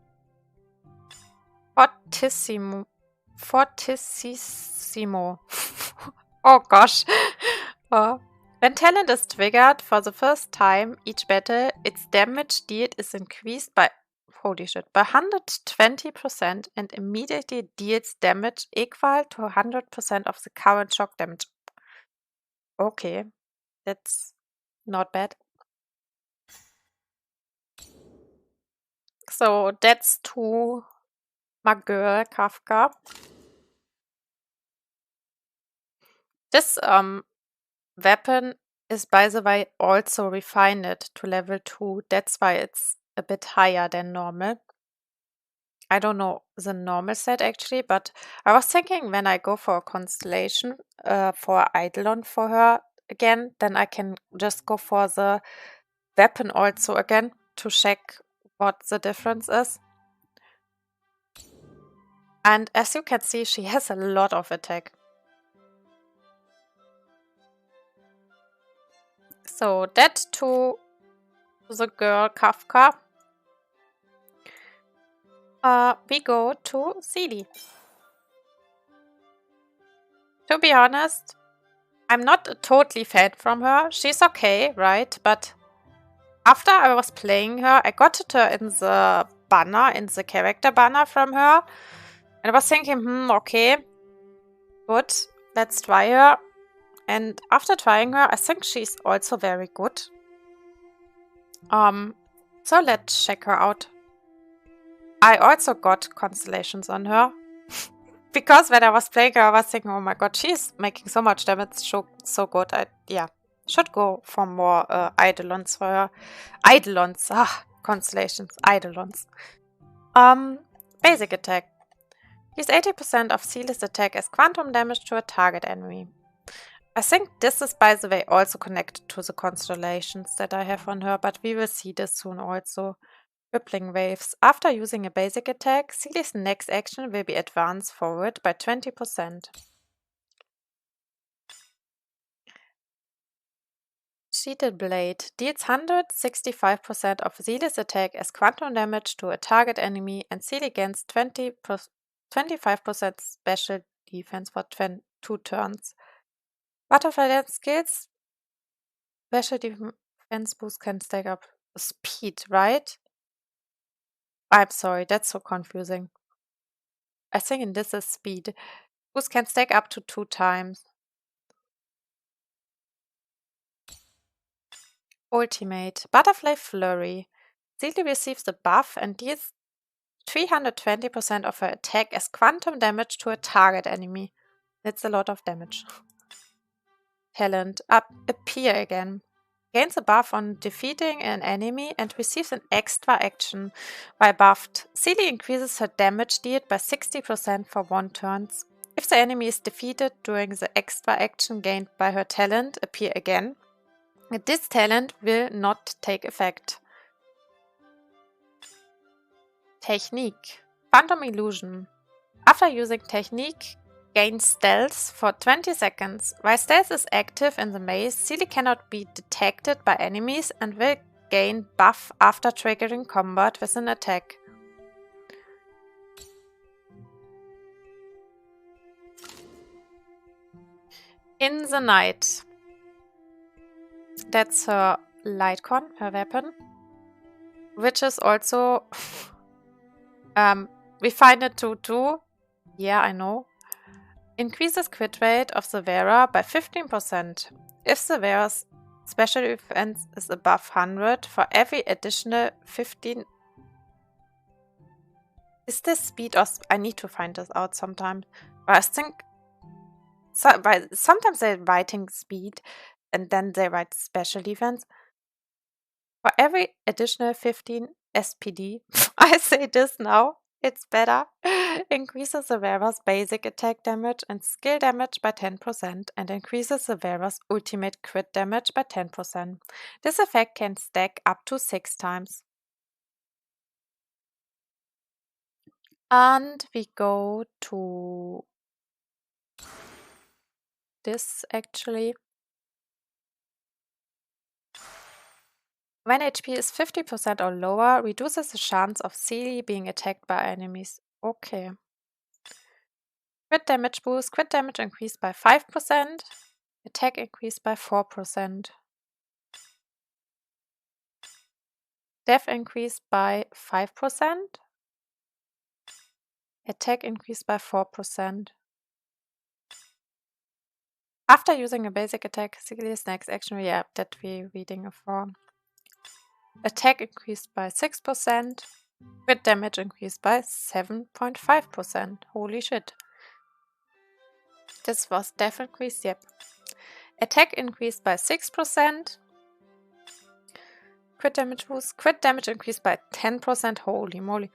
Fortissimo. Oh gosh. When talent is triggered for the first time each battle, its damage dealt is increased by 120% and immediately deals damage equal to 100% of the current shock damage. Okay, that's not bad. So that's to my girl Kafka. This weapon is, by the way, also refined to level 2. That's why it's a bit higher than normal. I don't know the normal set actually, but I was thinking when I go for a constellation for Eidolon for her again, then I can just go for the weapon also again to check what the difference is. And as you can see, she has a lot of attack. So that to the girl Kafka. We go to Celie. To be honest, I'm not a totally fan from her. She's okay, right? But after I was playing her, I got her in the banner, in the character banner from her. And I was thinking, okay, good, let's try her. And after trying her, I think she's also very good. So let's check her out. I also got constellations on her. Because when I was playing her, I was thinking, oh my god, she's making so much damage, so good. Should go for more Eidolons for her. Eidolons, constellations, Eidolons. Basic attack. Use 80% of Celi's attack as quantum damage to a target enemy. I think this is, by the way, also connected to the constellations that I have on her, but we will see this soon also. Rippling waves. After using a basic attack, Celi's next action will be advance forward by 20%. Sheeted Blade deals 165% of Celi's attack as quantum damage to a target enemy, and Celi gains 20% 25% special defense for 2 turns. Butterfly dance skills. Special defense boost can stack up speed, right? I'm sorry, that's so confusing. I think this is speed. Boost can stack up to 2 times. Ultimate. Butterfly Flurry. Sealy receives the buff and deals 320% of her attack as quantum damage to a target enemy. That's a lot of damage. Talent. Appear again. Gains a buff on defeating an enemy and receives an extra action. While buffed, Sealy increases her damage dealt by 60% for 1 turn. If the enemy is defeated during the extra action gained by her talent, Appear again, this talent will not take effect. Technique. Phantom Illusion. After using Technique, gain Stealth for 20 seconds. While Stealth is active in the maze, Sealy cannot be detected by enemies and will gain buff after triggering combat with an attack. In the Night. That's her Lightcon, her weapon. Which is also... we find it to do... Yeah, I know. Increases crit rate of the wearer by 15%. If the wearer's special defense is above 100, for every additional 15... Is this speed or... I need to find this out sometime. But I think... sometimes they're writing speed and then they write special defense. For every additional 15 SPD, I say this now, it's better, increases the wearer's basic attack damage and skill damage by 10% and increases the wearer's ultimate crit damage by 10%. This effect can stack up to 6 times. And we go to this actually. When HP is 50% or lower, reduces the chance of Sealy being attacked by enemies. Okay. Crit damage boost. Crit damage increased by 5%. Attack increased by 4%. Death increased by 5%. Attack increased by 4%. After using a basic attack, Sealy's next action, yeah, that we're reading before. Attack increased by 6%. Crit damage increased by 7.5%. Holy shit. This was death increase, yep. Attack increased by 6%. Crit damage boost. Crit damage increased by 10%. Holy moly.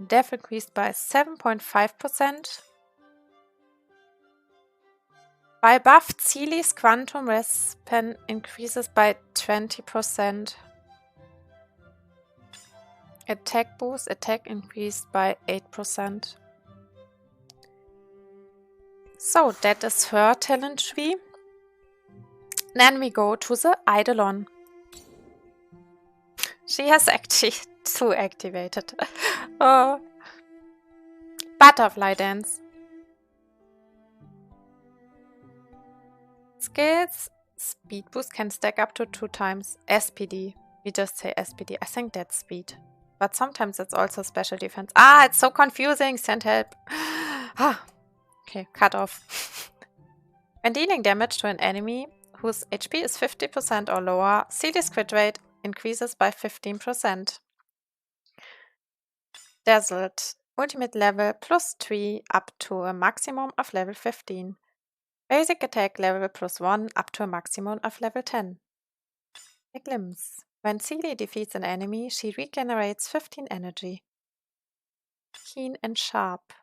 Death increased by 7.5%. By buffed, Sealy's quantum respan increases by 20%. Attack boost. Attack increased by 8%. So, that is her talent tree. Then we go to the Eidolon. She has actually 2 activated. Butterfly Dance. Skills. Speed boost can stack up to 2 times. SPD. We just say SPD. I think that's speed. But sometimes it's also special defense. Ah, it's so confusing. Send help. Okay, cut off. When dealing damage to an enemy whose HP is 50% or lower, Sealy's crit rate increases by 15%. Dazzled. Ultimate level +3 up to a maximum of level 15. Basic attack level +1 up to a maximum of level 10. A glimpse. When Sealy defeats an enemy, she regenerates 15 energy. Keen and sharp.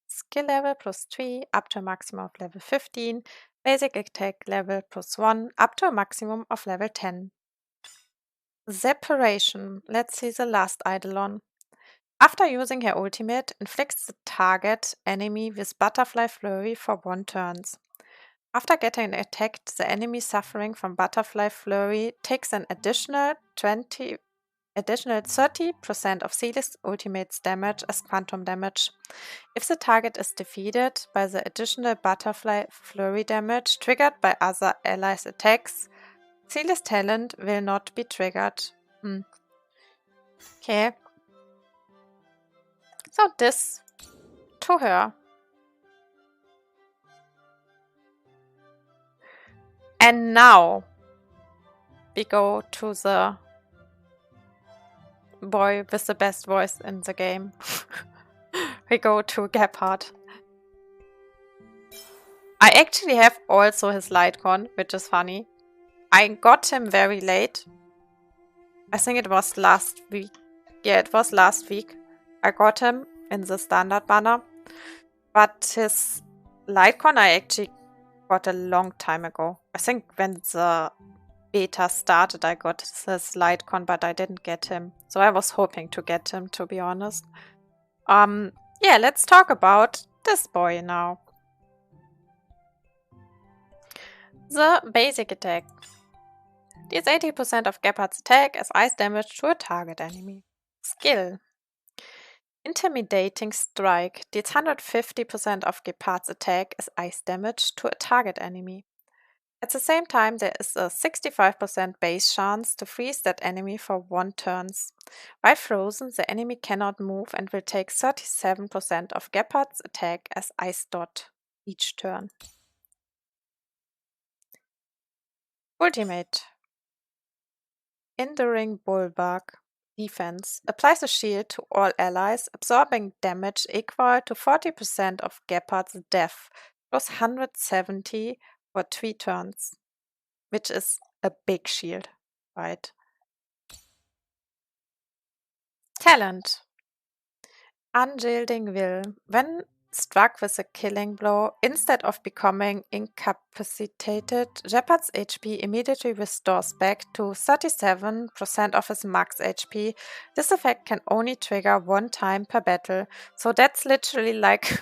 Skill level +3 up to a maximum of level 15. Basic attack level +1 up to a maximum of level 10. Separation. Let's see the last Eidolon. After using her ultimate, inflicts the target enemy with Butterfly Flurry for 1 turn. After getting attacked, the enemy suffering from Butterfly Flurry takes an additional 20 additional 30% of Celeste's ultimate's damage as quantum damage. If the target is defeated by the additional butterfly flurry damage triggered by other allies' attacks, Celeste's talent will not be triggered. Okay. So this to her. And now we go to the boy with the best voice in the game. We go to Gebhard. I actually have also his Lightcon, which is funny. I got him very late. I think it was last week. Yeah, it was last week. I got him in the standard banner. But his Lightcon I actually got a long time ago. I think when the beta started I got his Lightcon, but I didn't get him. So I was hoping to get him, to be honest. Yeah, let's talk about this boy now. The basic attack. Deals 80% of Gebhard's attack as ice damage to a target enemy. Skill. Intimidating Strike deals 150% of Gebhard's attack as ice damage to a target enemy. At the same time, there is a 65% base chance to freeze that enemy for 1 turn. While frozen, the enemy cannot move and will take 37% of Gebhard's attack as ice dot each turn. Ultimate. Enduring Bulwark defense applies a shield to all allies, absorbing damage equal to 40% of Gebhard's death, plus 170 for 3 turns, which is a big shield, right? Talent. Unyielding Will. When struck with a killing blow, instead of becoming incapacitated, Gebhard's HP immediately restores back to 37% of his max HP. This effect can only trigger 1 time per battle. So that's literally like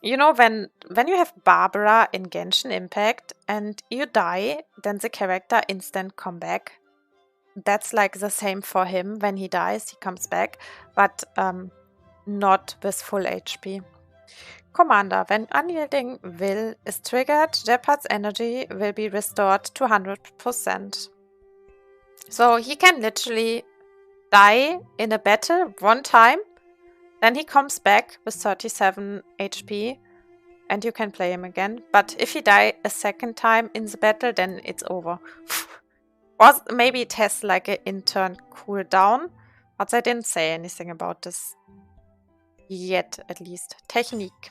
you know, when you have Barbara in Genshin Impact and you die, then the character instant come back. That's like the same for him. When he dies, he comes back, but not with full HP. Commander. When Unyielding Will is triggered, Gebhard's energy will be restored to 100%. So he can literally die in a battle 1 time, then he comes back with 37 HP and you can play him again. But if he dies a 2nd time in the battle, then it's over. Or maybe it has like an in-turn cooldown, but they didn't say anything about this yet, at least. Technique.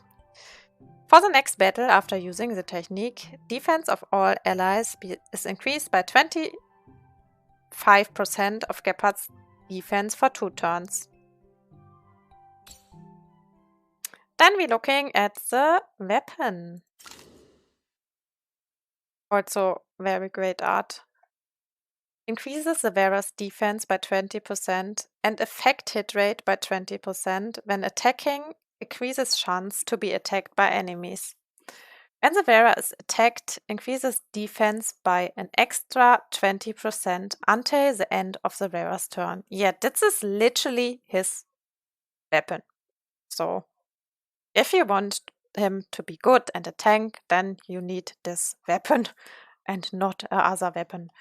For the next battle, after using the technique, defense of all allies is increased by 25% of Gebhard's defense for 2 turns. Then we're looking at the weapon. Also very great art. Increases the wearer's defense by 20% and effect hit rate by 20% when attacking, increases chance to be attacked by enemies. When the wearer is attacked, increases defense by an extra 20% until the end of the wearer's turn. Yeah, this is literally his weapon. So if you want him to be good and a tank, then you need this weapon and not other weapon.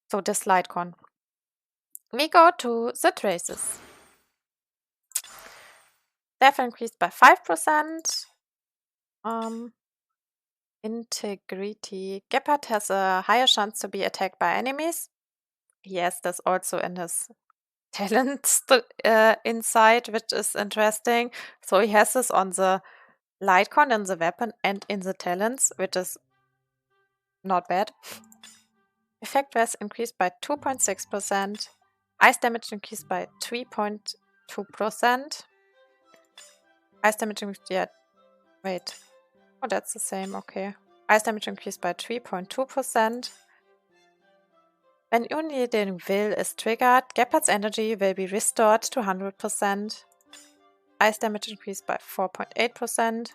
So this Lightcon. We go to the traces. Death increased by 5%. Integrity. Gebhard has a higher chance to be attacked by enemies. He has this also in his talent inside, which is interesting. So he has this on the Lightcon, in the weapon, and in the talents, which is not bad. Effect rest increased by 2.6%. Ice damage increased by 3.2%. Ice damage increased, yeah, wait. Oh, that's the same, okay. Ice damage increased by 3.2%. When Unyielding Will is triggered, Gebhard's energy will be restored to 100%. Ice damage increased by 4.8%.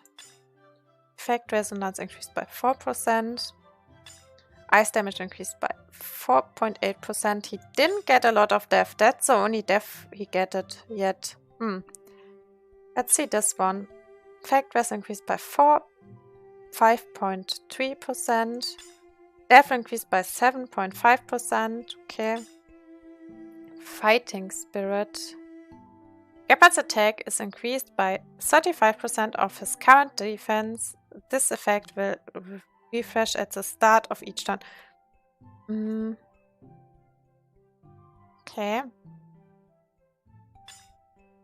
Effect resonance increased by 4%. Ice damage increased by 4.8%. He didn't get a lot of death. That's the only death he get it yet. Let's see this one. Fact was increased by 5.3%. Death increased by 7.5%. Okay. Fighting spirit. Gepard's attack is increased by 35% of his current defense. This effect will refresh at the start of each turn. Okay.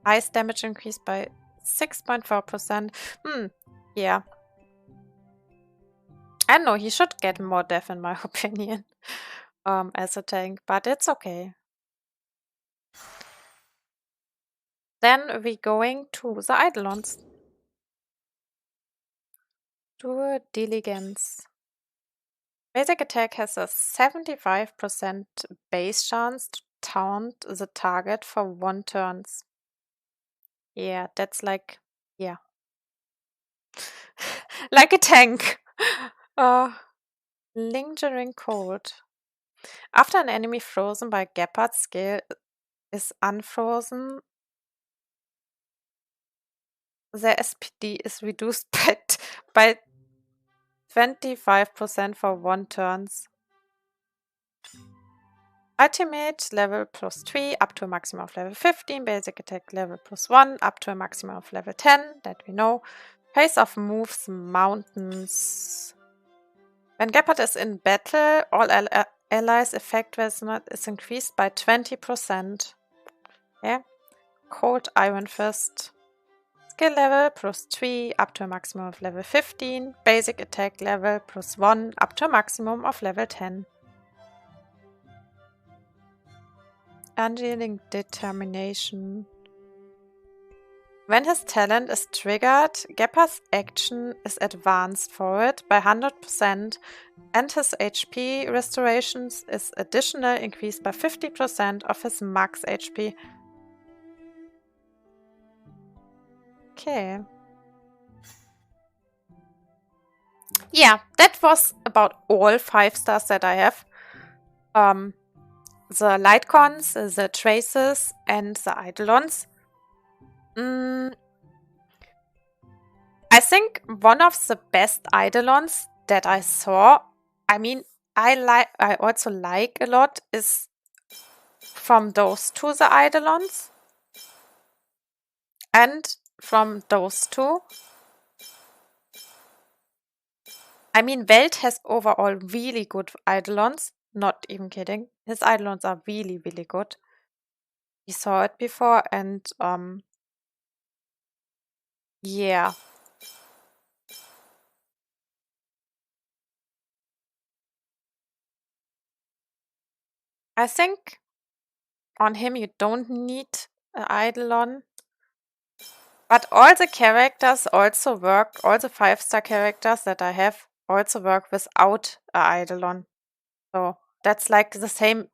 Ice damage increased by 6.4%. Yeah. I know he should get more death in my opinion. As a tank, but it's okay. Then we're going to the Eidolons. Due Diligence. Basic attack has a 75% base chance to taunt the target for 1 turn. Yeah, that's like, yeah. Like a tank. Lingering Cold. After an enemy frozen by Gepard's skill is unfrozen, their SPD is reduced by 25% for 1 turn. Ultimate level +3 up to a maximum of level 15. Basic attack level +1 up to a maximum of level 10. That we know. Phase of moves mountains. When Gepard is in battle, all allies' effect resonance is increased by 20%. Yeah. Cold Iron Fist. Skill level +3 up to a maximum of level 15. Basic attack level +1 up to a maximum of level 10. Unyielding Determination. When his talent is triggered, Gepard's action is advanced forward by 100% and his HP restorations is additional increased by 50% of his max HP. Okay. Yeah, that was about all 5 stars that I have. The Lightcons, the Traces, and the Eidolons. I think one of the best Eidolons that I saw, I mean, I also like a lot, is from those 2 the Eidolons. And from those 2. I mean, Welt has overall really good Eidolons. Not even kidding. His Eidolons are really, really good. We saw it before and, yeah. I think on him you don't need an Eidolon. But all the characters also work, all the 5-star characters that I have also work without an Eidolon. So that's like the same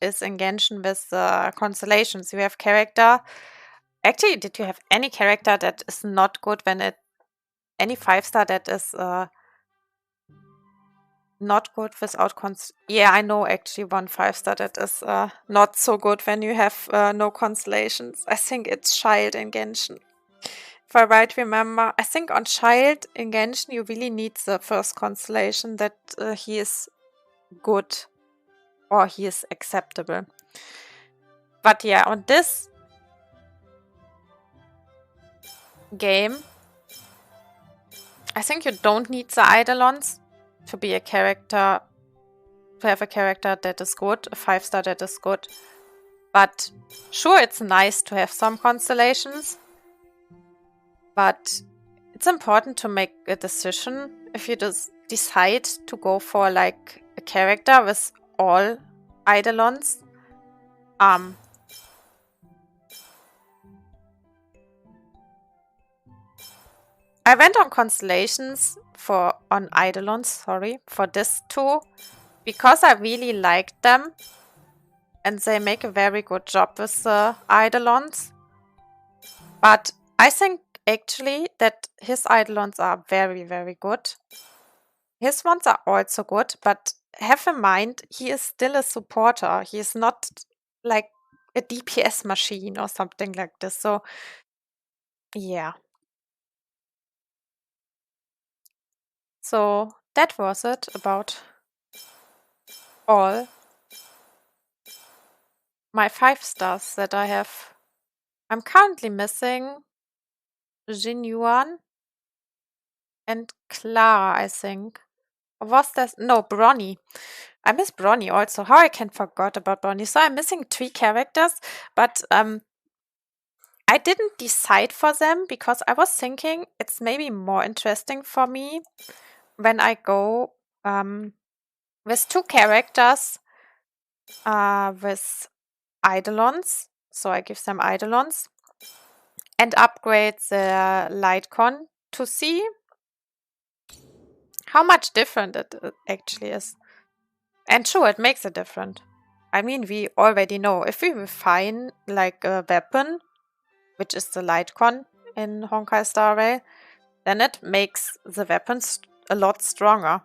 is in Genshin with constellations. You have character. Actually, did you have any character that is not good when any 5-star that is not good without yeah, I know actually one 5-star that is not so good when you have no constellations. I think it's Child in Genshin. If I right remember, I think on Child in Genshin you really need the first constellation that he is good or he is acceptable. But yeah, on this game, I think you don't need the Eidolons to be a character, to have a character that is good, a 5-star that is good. But sure, it's nice to have some constellations, but it's important to make a decision if you just decide to go for like a character with all Eidolons. I went on constellations on Eidolons, sorry, for this 2 because I really liked them and they make a very good job with the Eidolons. But I think actually that his Eidolons are very, very good. His ones are also good, but have in mind, he is still a supporter. He is not like a DPS machine or something like this. So, yeah. So that was it about all my 5 stars that I have. I'm currently missing Juan and Clara, I think. Or was that? No, Bronny. I miss Bronny also. How I can forgot about Bronny. So I'm missing 3 characters, but I didn't decide for them because I was thinking it's maybe more interesting for me when I go with 2 characters with Eidolons. So I give them Eidolons and upgrade the Lightcon to see how much different it actually is. And sure, it makes a difference. I mean, we already know if we refine like a weapon, which is the Lightcon in Honkai Star Rail, then it makes the weapons a lot stronger.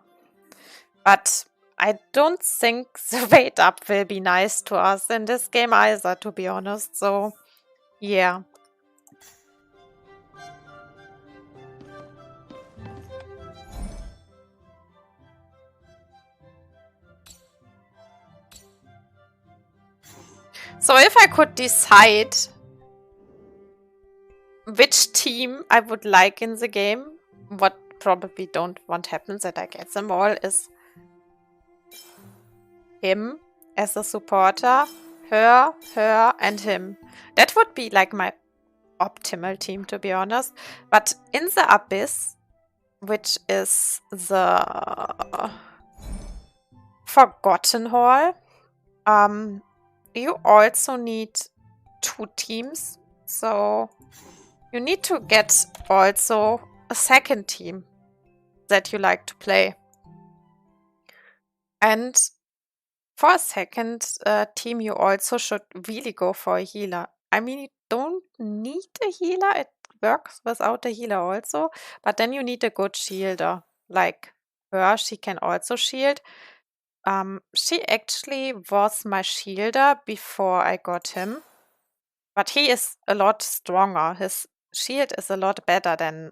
But I don't think the weight up will be nice to us in this game either, to be honest. So, yeah. So if I could decide which team I would like in the game, what probably don't want happens that I get them all is him as a supporter, her, and him. That would be like my optimal team, to be honest. But in the Abyss, which is the Forgotten Hall, you also need 2 teams. So you need to get also a second team that you like to play. And for a second team, you also should really go for a healer. I mean, you don't need a healer. It works without a healer also. But then you need a good shielder. Like her, she can also shield. She actually was my shielder before I got him. But he is a lot stronger. His shield is a lot better than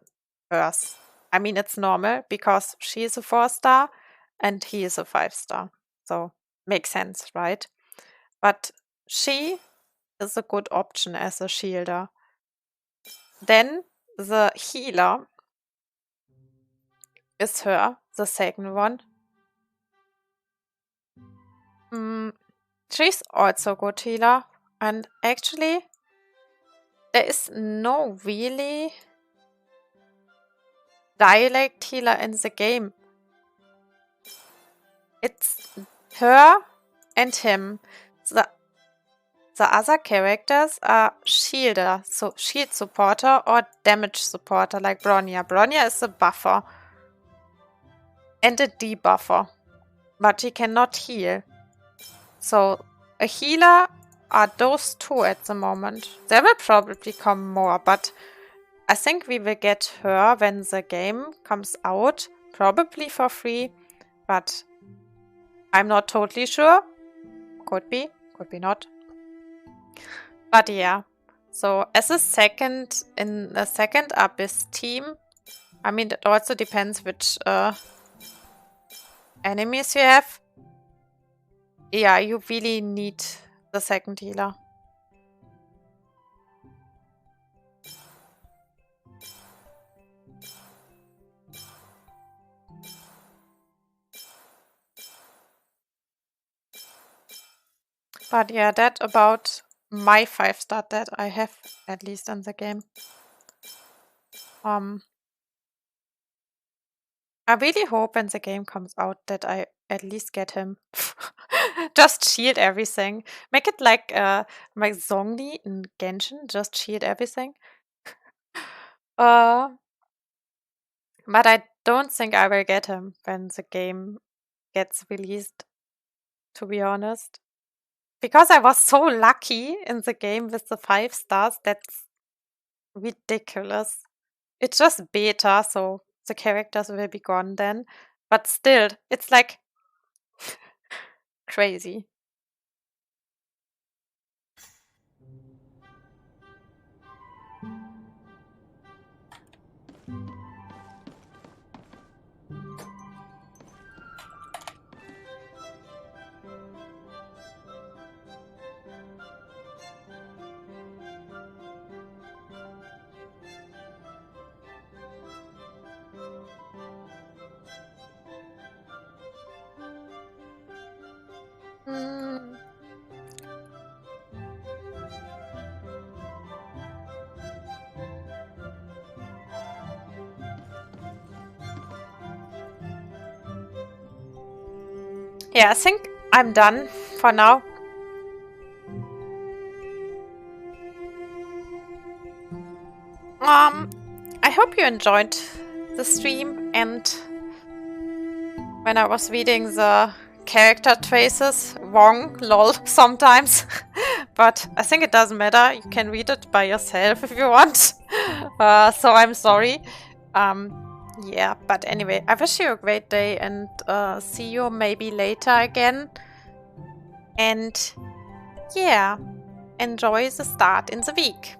hers. I mean, it's normal because she is a 4-star and he is a 5-star. So, makes sense, right? But she is a good option as a shielder. Then the healer is her, the second one. She's also good healer. And actually, there is no really dialect healer in the game. It's her and him. The other characters are shielder, so shield supporter or damage supporter like Bronya. Bronya is a buffer and a debuffer, but he cannot heal. So a healer are those 2 at the moment. There will probably come more, but I think we will get her when the game comes out, probably for free, but I'm not totally sure. Could be not. But yeah, so as a second, in a second Abyss team, I mean, it also depends which enemies you have. Yeah, you really need the second healer. But yeah, that about my 5-star that I have, at least in the game. I really hope when the game comes out that I at least get him. Just shield everything. Make it like my Zhongli in Genshin, just shield everything. But I don't think I will get him when the game gets released, to be honest. Because I was so lucky in the game with the 5 stars, that's ridiculous. It's just beta, so the characters will be gone then. But still, it's like crazy. Mm. Yeah, I think I'm done for now. I hope you enjoyed the stream, and when I was reading the character traces, wrong, lol, sometimes. But I think it doesn't matter. You can read it by yourself if you want. So I'm sorry. Yeah, but anyway, I wish you a great day and see you maybe later again. And yeah, enjoy the start in the week.